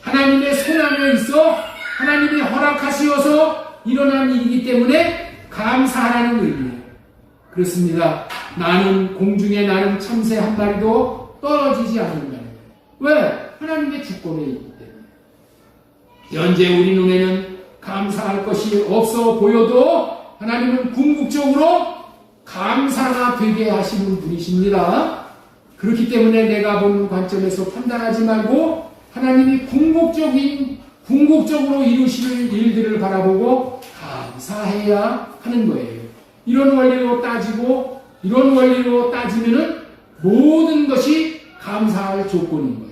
하나님의 손 안에 있어 하나님이 허락하시어서 일어난 일이기 때문에 감사하라는 의미예요. 그렇습니다. 나는 공중에 나는 참새 한 마리도 떨어지지 않는다는 거예요. 왜? 하나님의 주권에 있기 때문에. 현재 우리 눈에는 감사할 것이 없어 보여도 하나님은 궁극적으로 감사가 되게 하시는 분이십니다. 그렇기 때문에 내가 보는 관점에서 판단하지 말고 하나님이 궁극적으로 이루실 일들을 바라보고 감사해야 하는 거예요. 이런 원리로 따지면은 모든 것이 감사할 조건인 거예요.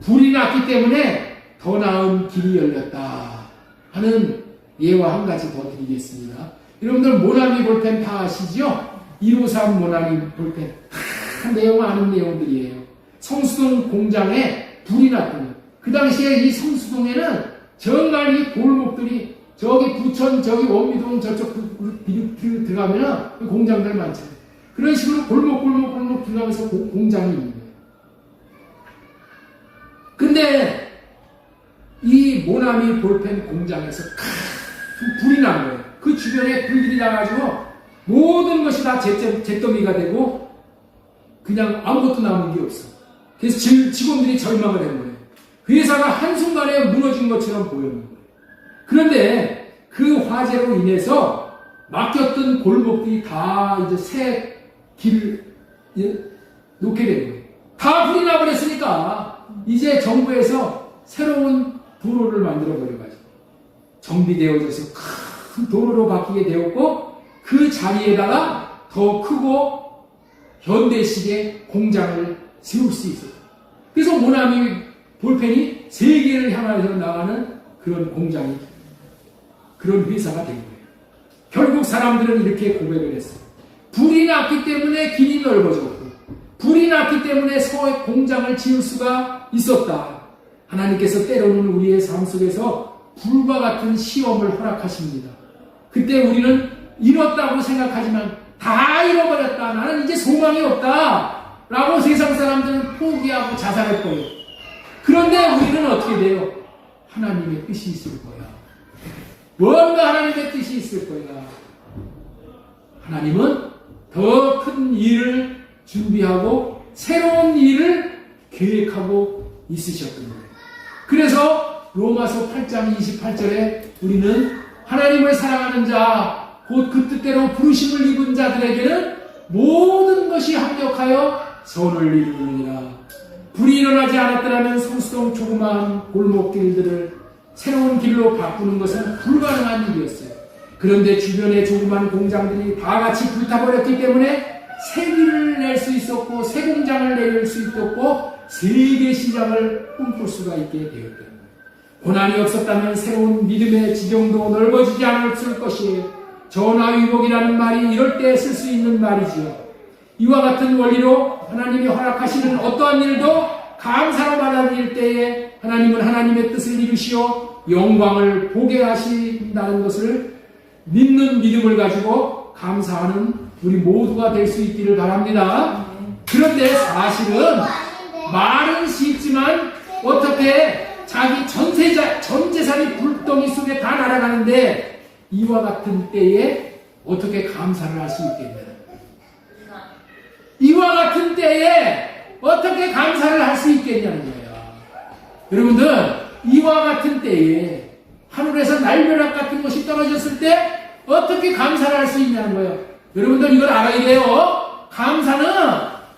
불이 났기 때문에 더 나은 길이 열렸다 하는 예와 한 가지 더 드리겠습니다. 여러분들 모나미 볼펜 다 아시죠? 153 모나미 볼펜 다 내용 아는 내용들이에요. 성수동 공장에 불이 났더니 그 당시에 이 성수동에는 정말 이 골목들이 저기 부천 저기 원미동 저쪽 들어가면은 공장들 많잖아요. 그런 식으로 골목 들어가면서 공장이 있는 거예요. 근데 이 모나미 볼펜 공장에서 불이 난 거예요. 그 주변에 불길이 나가지고 모든 것이 다 잿더미가 되고 그냥 아무것도 남은 게 없어. 그래서 직원들이 절망을 한 거예요. 회사가 한순간에 무너진 것처럼 보이는 거예요. 그런데 그 화재로 인해서 막혔던 골목들이 다 이제 새 길을 놓게 된 거예요. 다 불이 나버렸으니까 이제 정부에서 새로운 도로를 만들어 버려가지고 정비되어져서 큰 도로로 바뀌게 되었고 그 자리에다가 더 크고 현대식의 공장을 세울 수 있었어요. 그래서 모나미 볼펜이 세계를 향하여 나가는 그런 공장이 그런 회사가 된 거예요. 결국 사람들은 이렇게 고백을 했어요. 불이 났기 때문에 길이 넓어졌고 불이 났기 때문에 공장을 지을 수가 있었다. 하나님께서 때로는 우리의 삶 속에서 불과 같은 시험을 허락하십니다. 그때 우리는 잃었다고 생각하지만 다 잃어버렸다. 나는 이제 소망이 없다. 라고 세상 사람들은 포기하고 자살할 거예요. 그런데 우리는 어떻게 돼요? 하나님의 뜻이 있을 거야. 뭔가 하나님의 뜻이 있을 거야. 하나님은 더 큰 일을 준비하고 새로운 일을 계획하고 있으셨던 거예요. 그래서 로마서 8장 28절에 우리는 하나님을 사랑하는 자, 곧 그 뜻대로 부르심을 입은 자들에게는 모든 것이 합력하여 선을 이루느니라. 불이 일어나지 않았더라면 성수동 조그마한 골목길들을 새로운 길로 바꾸는 것은 불가능한 일이었어요. 그런데 주변의 조그마한 공장들이 다 같이 불타버렸기 때문에 새 길을 낼 수 있었고 새 공장을 내릴 수 있었고 세계 시장을 꿈꿀 수가 있게 되었던 거예요. 고난이 없었다면 새로운 믿음의 지경도 넓어지지 않았을 것이에요. 전화위복이라는 말이 이럴 때 쓸 수 있는 말이지요. 이와 같은 원리로 하나님이 허락하시는 어떠한 일도 감사로 받아들일 때에 하나님은 하나님의 뜻을 이루시어 영광을 보게 하신다는 것을 믿는 믿음을 가지고 감사하는 우리 모두가 될 수 있기를 바랍니다. 그런데 사실은 말은 쉽지만 어떻게 자기 전 재산이 불덩이 속에 다 날아가는데 이와 같은 때에 어떻게 감사를 할 수 있겠냐. 이와 같은 때에 어떻게 감사를 할 수 있겠냐는 거예요. 여러분들, 이와 같은 때에 하늘에서 날벼락 같은 것이 떨어졌을 때 어떻게 감사를 할 수 있냐는 거예요. 여러분들 이걸 알아야 돼요. 감사는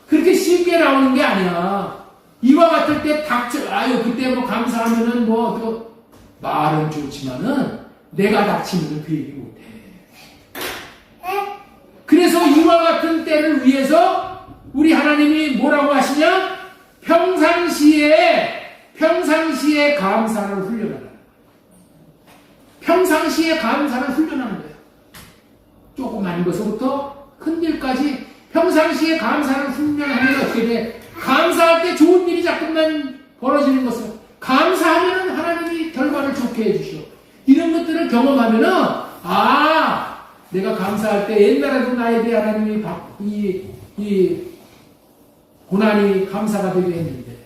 그렇게 쉽게 나오는 게 아니야. 이와 같을 때 아유, 그때 뭐 감사하면은 뭐, 또 말은 좋지만은 내가 닥치면은 그 얘기 못해. 그래서 이와 같은 때를 위해서 우리 하나님이 뭐라고 하시냐? 평상시에 감사를 훈련하라. 평상시에 감사를 훈련하는 거예요. 조그만 것부터 큰 일까지 평상시에 감사를 훈련하면 어떻게 돼? 감사할 때 좋은 일이 자꾸만 벌어지는 것을 감사하면 하나님이 결과를 좋게 해주시오. 이런 것들을 경험하면은 내가 감사할 때 옛날에도 나에게 하나님이 이 고난이 감사가 되게 했는데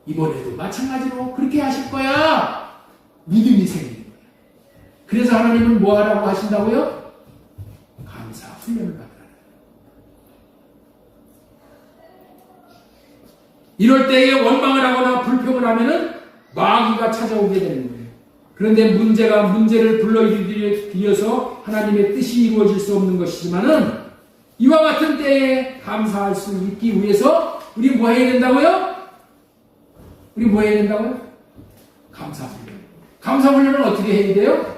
이번에도 마찬가지로 그렇게 하실 거야. 믿음이 생기는 거야. 그래서 하나님은 뭐 하라고 하신다고요? 감사 훈련을 받으라. 이럴 때에 원망을 하거나 불평을 하면은 마귀가 찾아오게 되는 거예요. 그런데 문제를 불러일으켜서 하나님의 뜻이 이루어질 수 없는 것이지만은 이와 같은 때에 감사할 수 있기 위해서 우리 뭐 해야 된다고요? 감사 훈련. 감사 훈련은 어떻게 해야 돼요?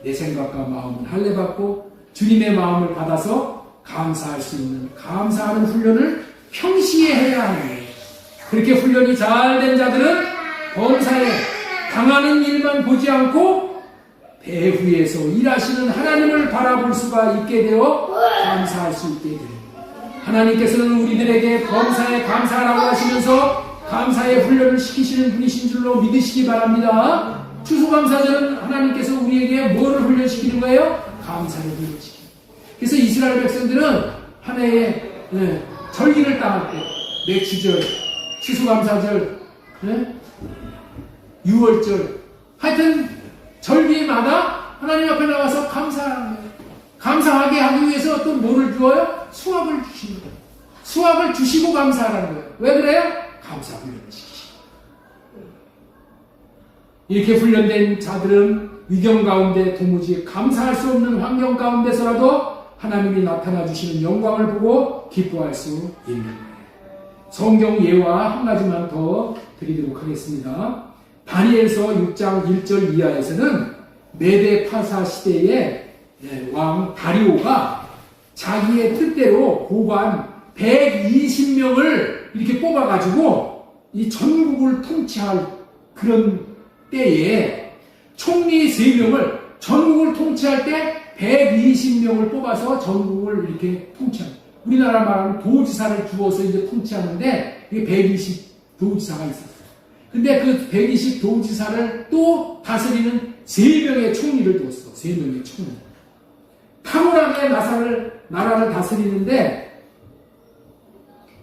내 생각과 마음을 할례받고 주님의 마음을 받아서 감사할 수 있는 감사하는 훈련을 평시에 해야 하는 거예요. 그렇게 훈련이 잘 된 자들은 범사에 당하는 일만 보지 않고 배후에서 일하시는 하나님을 바라볼 수가 있게 되어 감사할 수 있게 됩니다. 하나님께서는 우리들에게 범사에 감사하라고 하시면서 감사의 훈련을 시키시는 분이신 줄로 믿으시기 바랍니다. 추수감사절은 하나님께서 우리에게 뭐를 훈련시키는 거예요? 감사를 훈련시키는 거예요. 그래서 이스라엘 백성들은 한 해에 절기를 따할 때 맥주절, 추수감사절, 유월절, 하여튼 절기마다 하나님 앞에 나와서 감사하게 하기 위해서 또 뭐를 주어요? 수확을 주시는 거예요. 수확을 주시고 감사하라는 거예요. 왜 그래요? 감사 훈련을 시키시고. 이렇게 훈련된 자들은 위경 가운데 도무지 감사할 수 없는 환경 가운데서라도 하나님이 나타나 주시는 영광을 보고 기뻐할 수 있는 거예요. 성경 예화 한 가지만 더 드리도록 하겠습니다. 다니엘서 6장 1절 이하에서는 메데 파사 시대의 왕 다리오가 자기의 뜻대로 고관 120명을 이렇게 뽑아가지고 이 전국을 통치할 그런 때에 총리 3명을 전국을 통치할 때 120명을 뽑아서 전국을 이렇게 통치합니다. 우리나라 말하면 도지사를 주어서 이제 통치하는데 이게 120 도지사가 있었어요. 근데 그 120 도지사를 또 다스리는 3명의 총리를 두었어. 3명의 총리. 탁월하게 나라를 다스리는데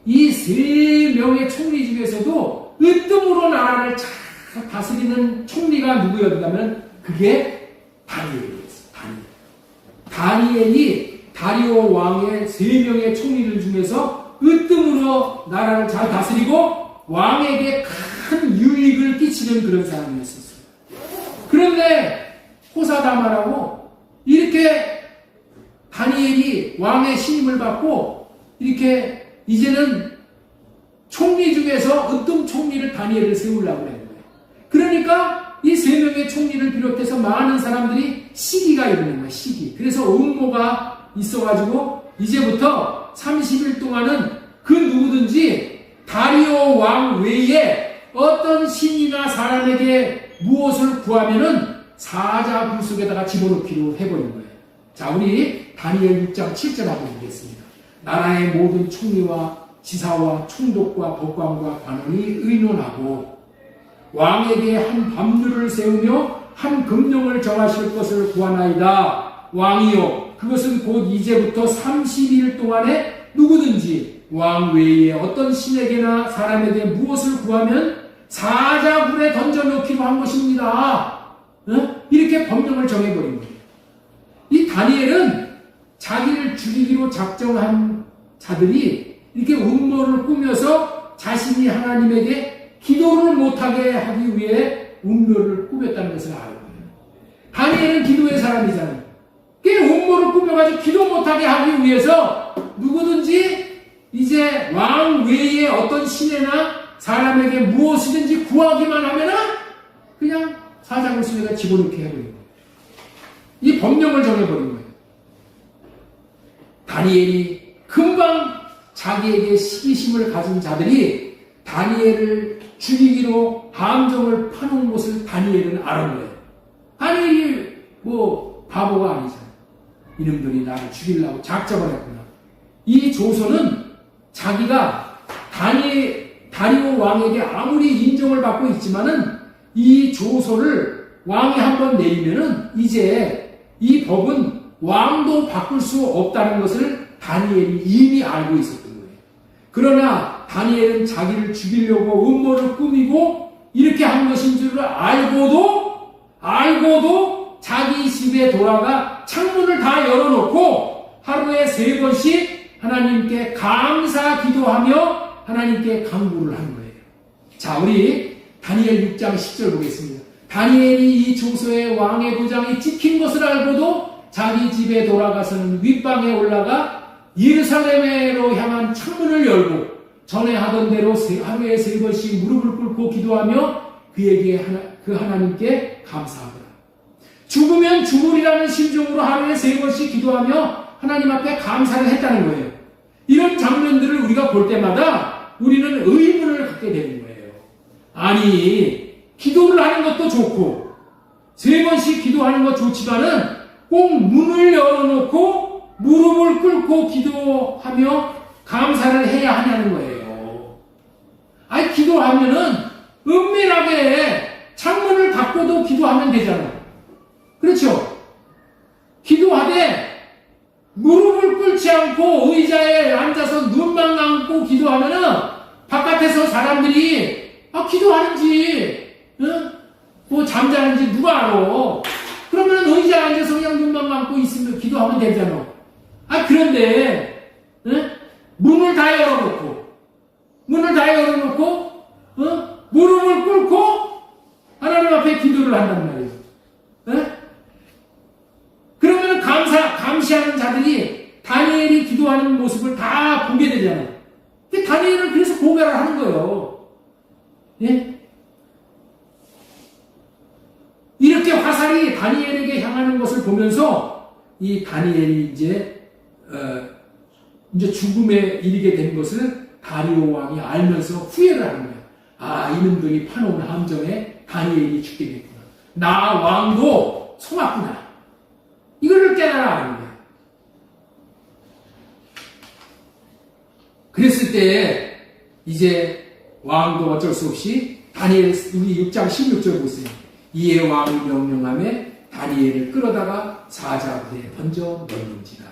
이 3명의 총리 중에서도 으뜸으로 나라를 잘 다스리는 총리가 누구였냐면 그게 다니엘이었어. 다니엘이 다리오 왕의 3명의 총리들 중에서 으뜸으로 나라를 잘 다스리고 왕에게 큰 유익을 끼치는 그런 사람이었었어요. 그런데 호사다마라고 이렇게 다니엘이 왕의 신임을 받고 이렇게 이제는 총리 중에서 으뜸 총리를 다니엘을 세우려고 하는 거예요. 그러니까 이 3명의 총리를 비롯해서 많은 사람들이 시기가 일어난 거예요. 시기. 그래서 음모가 있어가지고 이제부터 30일 동안은 그 누구든지 다리오 왕 외에 어떤 신이나 사람에게 무엇을 구하면은 사자 굴 속에다가 집어넣기로 해버린 거예요. 자, 우리 다니엘 6장 7절 한번 보겠습니다. 나라의 모든 총리와 지사와 총독과 법관과 관원이 의논하고 왕에게 한 밤률을 세우며 한 금령을 정하실 것을 구하나이다. 왕이요, 그것은 곧 이제부터 30일 동안에 누구든지 왕 외에 어떤 신에게나 사람에게 무엇을 구하면 사자굴에 던져놓기로 한 것입니다. 이렇게 법령을 정해버린 거예요. 이 다니엘은 자기를 죽이기로 작정한 자들이 이렇게 음모를 꾸며서 자신이 하나님에게 기도를 못하게 하기 위해 음모를 꾸몄다는 것을 알고 있어요. 다니엘은 기도의 사람이잖아요. 음모를 꾸며가지고 기도 못하게 하기 위해서 누구든지 이제 왕 외에 어떤 신에나 사람에게 무엇이든지 구하기만 하면은 그냥 사자굴순에다 집어넣게 해버린 거예요. 이 법령을 정해버린 거예요. 다니엘이 금방 자기에게 시기심을 가진 자들이 다니엘을 죽이기로 함정을 파놓은 것을 다니엘은 알은 거예요. 다니엘이 뭐 바보가 아니잖아요. 이놈들이 나를 죽이려고 작정을 했구나. 이 조선은 자기가 다리오 왕에게 아무리 인정을 받고 있지만은 이 조서를 왕이 한번 내리면은 이제 이 법은 왕도 바꿀 수 없다는 것을 다니엘이 이미 알고 있었던 거예요. 그러나 다니엘은 자기를 죽이려고 음모를 꾸미고 이렇게 한 것인 줄을 알고도 자기 집에 돌아가 창문을 다 열어놓고 하루에 3번씩 하나님께 감사 기도하며 하나님께 간구를 하는 거예요. 자, 우리 다니엘 6장 10절 보겠습니다. 다니엘이 이 조서의 왕의 도장이 찍힌 것을 알고도 자기 집에 돌아가서는 윗방에 올라가 예루살렘으로 향한 창문을 열고 전에 하던 대로 하루에 3번씩 무릎을 꿇고 기도하며 그에게 그 하나님께 감사하더라. 죽으면 죽으리라는 심정으로 하루에 3번씩 기도하며 하나님 앞에 감사를 했다는 거예요. 이런 장면들을 우리가 볼 때마다 우리는 의문을 갖게 되는 거예요. 아니, 기도를 하는 것도 좋고 3번씩 기도하는 것 좋지만은 꼭 문을 열어놓고 무릎을 꿇고 기도하며 감사를 해야 하냐는 거예요. 아니, 기도하면은 은밀하게 창문을 닫고도 기도하면 되잖아. 그렇죠? 기도하되 무릎을 꿇지 않고 의자에 앉아서 눈만 감고 기도하면은 바깥에서 사람들이 기도하는지 뭐 잠자는지 누가 알아? 그러면 의자에 앉아서 그냥 눈만 감고 있으면 기도하면 되잖아. 그런데 문을 다 열어놓고 무릎을 꿇고 하나님 앞에 기도를 한단 말이에요. 그러면 감시하는 자들이 다니엘이 기도하는 모습을 다 보게 되잖아요. 다니엘을 그래서 고발을 하는 거예요. 예? 이렇게 화살이 다니엘에게 향하는 것을 보면서 이 다니엘이 이제 죽음에 이르게 된 것을 다리오 왕이 알면서 후회를 하는 거예요. 이놈들이 파놓은 함정에 다니엘이 죽게 됐구나. 나 왕도 속았구나. 이거를 깨달아 하는 거예요. 그랬을 때 이제 왕도 어쩔 수 없이 다니엘 우리 6장 16절 보세요. 이에 왕이 명령하며 다니엘을 끌어다가 사자굴에 던져 넣는지라.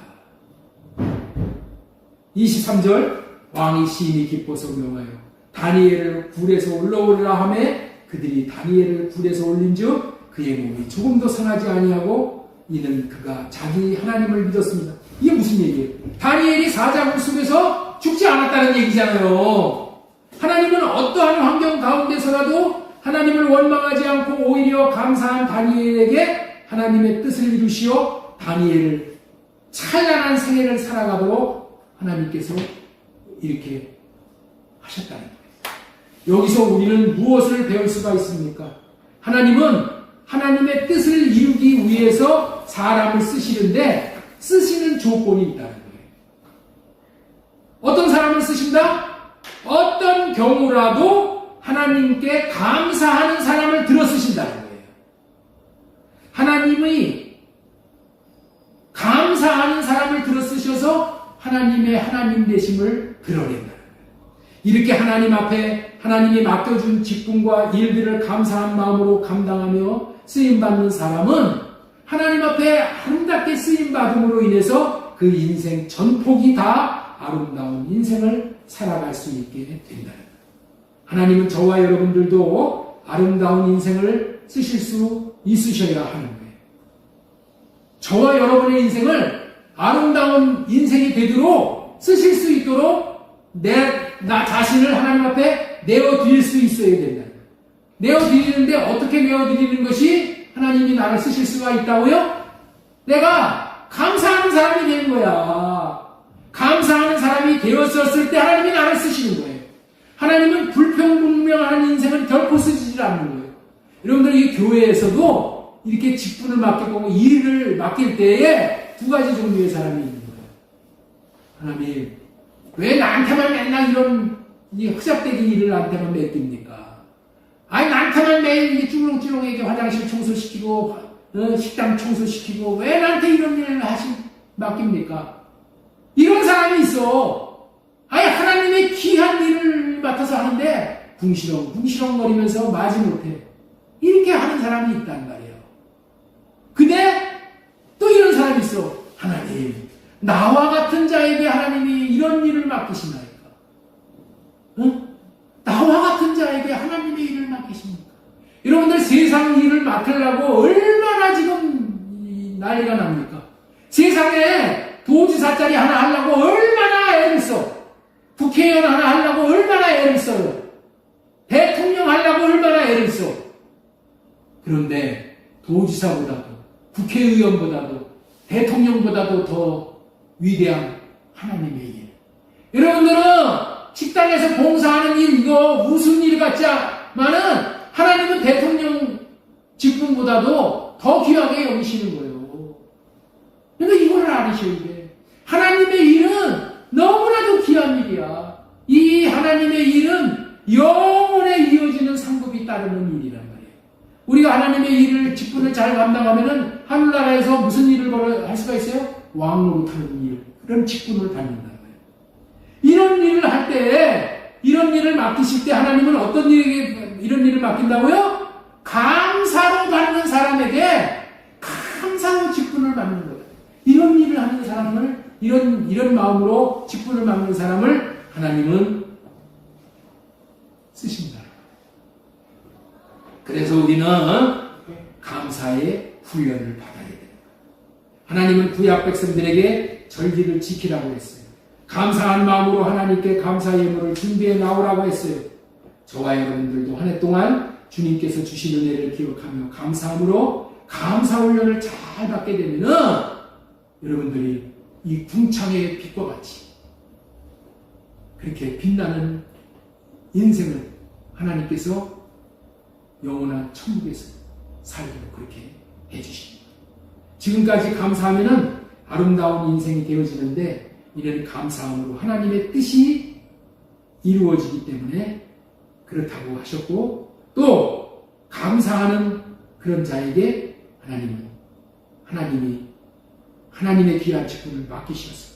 23절 왕이 심히 기뻐서 명하여 다니엘을 굴에서 올라오리라 하며 그들이 다니엘을 굴에서 올린즉 그의 몸이 조금도 상하지 아니하고 이는 그가 자기 하나님을 믿었습니다. 이게 무슨 얘기예요? 다니엘이 사자굴 속에서 죽지 않았다는 얘기잖아요. 하나님은 어떠한 환경 가운데서라도 하나님을 원망하지 않고 오히려 감사한 다니엘에게 하나님의 뜻을 이루시어 다니엘을 찬란한 생애를 살아가도록 하나님께서 이렇게 하셨다는 거예요. 여기서 우리는 무엇을 배울 수가 있습니까? 하나님은 하나님의 뜻을 이루기 위해서 사람을 쓰시는데 쓰시는 조건이 있다는 거예요. 어떤 사람을 쓰신다? 어떤 경우라도 하나님께 감사하는 사람을 들어 쓰신다는 거예요. 하나님이 감사하는 사람을 들어 쓰셔서 하나님의 하나님 되심을 드러낸다는 거예요. 이렇게 하나님 앞에 하나님이 맡겨준 직분과 일들을 감사한 마음으로 감당하며 쓰임받는 사람은 하나님 앞에 아름답게 쓰임받음으로 인해서 그 인생 전폭이 다 아름다운 인생을 살아갈 수 있게 된다는 거예요. 하나님은 저와 여러분들도 아름다운 인생을 쓰실 수 있으셔야 하는 거예요. 저와 여러분의 인생을 아름다운 인생이 되도록 쓰실 수 있도록 나 자신을 하나님 앞에 내어드릴 수 있어야 된다. 내어드리는데 어떻게 내어드리는 것이 하나님이 나를 쓰실 수가 있다고요? 내가 감사하는 사람이 되는 거야. 감사하는 사람이 되었을 때 하나님이 나를 쓰시는 거예요. 하나님은 불평불명하는 인생을 결코 쓰지 않는 거예요. 여러분들 이 교회에서도 이렇게 직분을 맡기고 일을 맡길 때에 두 가지 종류의 사람이 있는 거예요. 하나님, 왜 나한테만 맨날 이런 이 흑잡대기 일을 나한테만 맡깁니까? 아니, 나한테만 매일 이게 쭈렁쭈렁하게 화장실 청소시키고, 식당 청소시키고, 왜 나한테 이런 일을 맡깁니까? 이런 사람이 있어. 아니, 하나님의 귀한 일을 맡아서 하는데, 붕시렁거리면서 마지못해. 이렇게 하는 사람이 있단 말이에요. 근데, 또 이런 사람이 있어. 하나님, 나와 같은 자에게 하나님이 이런 일을 맡기시나이까? 응? 나와 같은 자에게 하나님의 일을 맡기십니까? 여러분들 세상 일을 맡으려고 얼마나 지금 난리가 납니까? 세상에 도지사 자리 하나 하려고 얼마나 애를 써. 국회의원 하나 하려고 얼마나 애를 써요. 대통령 하려고 얼마나 애를 써. 그런데 도지사보다도 국회의원보다도 대통령보다도 더 위대한 하나님의 일. 여러분들은 식당에서 봉사하는 일, 이거 무슨 일 같지만은 하나님은 대통령 직분보다도 더 귀하게 여기시는 거예요. 그러니까 이걸 알으셔야 돼. 하나님의 일은 너무나도 귀한 일이야. 이 하나님의 일은 영원에 이어지는 상급이 따르는 일이란 말이에요. 우리가 하나님의 일을, 직분을 잘 감당하면은 하늘나라에서 무슨 일을 할 수가 있어요? 왕노릇하는 일, 그런 직분을 받는단 말이에요. 이런 일을 할 때, 이런 일을 맡기실 때 하나님은 어떤 일에게 이런 일을 맡긴다고요? 감사로 받는 사람에게 감사로 직분을 받는 거예요. 이런 일을 하는 사람을, 이런 마음으로 직분을 맡는 사람을 하나님은 쓰신다. 그래서 우리는 감사의 훈련을 받아야 돼요. 하나님은 구약 백성들에게 절기를 지키라고 했어요. 감사한 마음으로 하나님께 감사 예물을 준비해 나오라고 했어요. 저와 여러분들도 한 해 동안 주님께서 주신 은혜를 기억하며 감사함으로 감사 훈련을 잘 받게 되면은 여러분들이 이 궁창의 빛과 같이 그렇게 빛나는 인생을 하나님께서 영원한 천국에서 살도록 그렇게 해주십니다. 지금까지 감사하면은 아름다운 인생이 되어지는데 이는 감사함으로 하나님의 뜻이 이루어지기 때문에 그렇다고 하셨고, 또 감사하는 그런 자에게 하나님이 하나님의 귀한 직분을 맡기셔서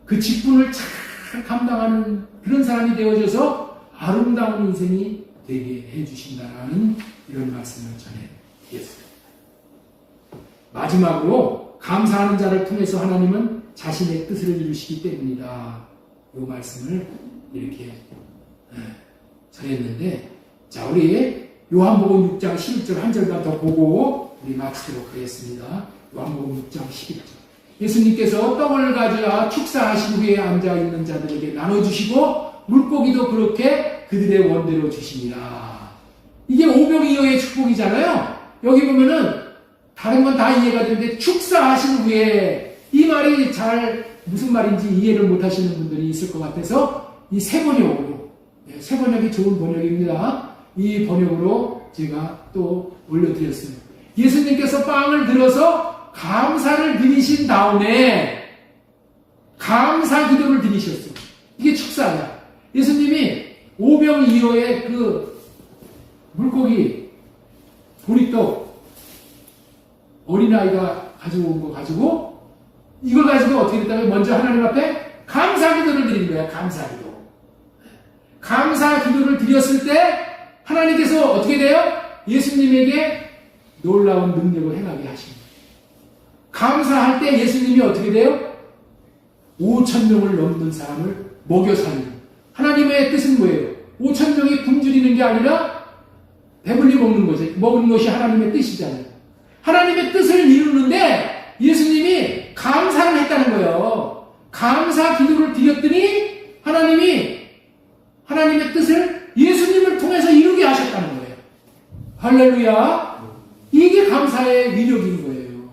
그 직분을 잘 감당하는 그런 사람이 되어져서 아름다운 인생이 되게 해주신다라는 이런 말씀을 전해드렸습니다. 마지막으로 감사하는 자를 통해서 하나님은 자신의 뜻을 이루시기 때문이다. 이 말씀을 이렇게 전했는데, 자, 우리 요한복음 6장 11절 한 절만 더 보고 우리 마치도록 하겠습니다. 요한복음 6장 11절. 예수님께서 떡을 가져와 축사하신 후에 앉아있는 자들에게 나눠주시고 물고기도 그렇게 그들의 원대로 주시니라. 이게 오병이어의 축복이잖아요. 여기 보면은 다른 건 다 이해가 되는데 축사하신 후에, 이 말이 무슨 말인지 이해를 못 하시는 분들이 있을 것 같아서 이 새 번역으로, 새 번역이 좋은 번역입니다. 이 번역으로 제가 또 올려드렸어요. 예수님께서 빵을 들어서 감사를 드리신 다음에 감사 기도를 드리셨어요. 이게 축사야. 예수님이 오병이어의 그 물고기, 보리떡, 어린아이가 가져온 거 가지고 이걸 가지고 어떻게 됐다면 먼저 하나님 앞에 감사 기도를 드린 거야. 감사 기도. 감사 기도를 드렸을 때 하나님께서 어떻게 돼요? 예수님에게 놀라운 능력을 행하게 하십니다. 감사할 때 예수님이 어떻게 돼요? 5,000명을 넘는 사람을 먹여 살리는. 하나님의 뜻은 뭐예요? 5,000명이 굶주리는 게 아니라 배불리 먹는 거지. 먹는 것이 하나님의 뜻이잖아요. 하나님의 뜻을 이루는데 예수님이 감사를 했다는 거예요. 감사 기도를 드렸더니 하나님이 하나님의 뜻을 예수님을 통해서 이루게 하셨다는 거예요. 할렐루야. 이게 감사의 위력인 거예요.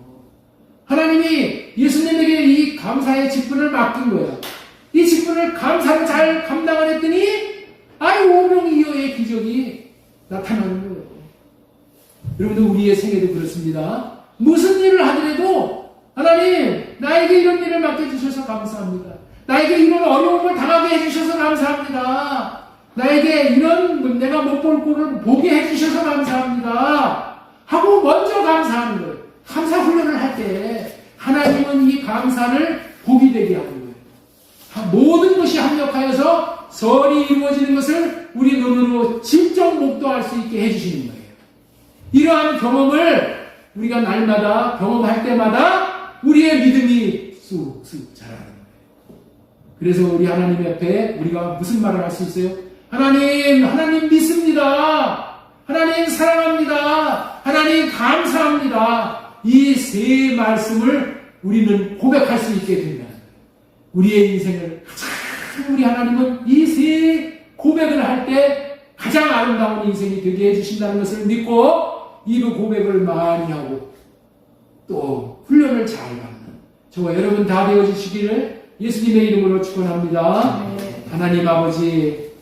하나님이 예수님에게 이 감사의 직분을 맡긴 거예요. 이 직분을 감사를 잘 감당을 했더니 오병이어의 기적이 나타나는 거예요. 여러분들 우리의 생애도 그렇습니다. 무슨 일을 하더라도 하나님 나에게 이런 일을 맡겨주셔서 감사합니다. 나에게 이런 어려움을 당하게 해주셔서 감사합니다. 나에게 이런 내가 못 볼 꼴을 보게 해주셔서 감사합니다. 하고 먼저 감사하는 거예요. 감사 훈련을 할 때 하나님은 이 감사를 복이 되게 하는 거예요. 모든 것이 합력하여서 선이 이루어지는 것을 우리 눈으로 직접 목도할 수 있게 해주시는 거예요. 이러한 경험을 우리가 날마다 경험할 때마다 우리의 믿음이 쑥쑥 자라는 거예요. 그래서 우리 하나님 앞에 우리가 무슨 말을 할 수 있어요? 하나님 믿습니다. 하나님 사랑합니다. 하나님 감사합니다. 이 세 말씀을 우리는 고백할 수 있게 되면 우리의 인생을 가장 우리 하나님은 이 세 고백을 할 때 가장 아름다운 인생이 되게 해주신다는 것을 믿고 이 고백을 많이 하고 또 훈련을 잘 받는 저와 여러분 다 되어주시기를 예수님의 이름으로 축원합니다. 하나님 아버지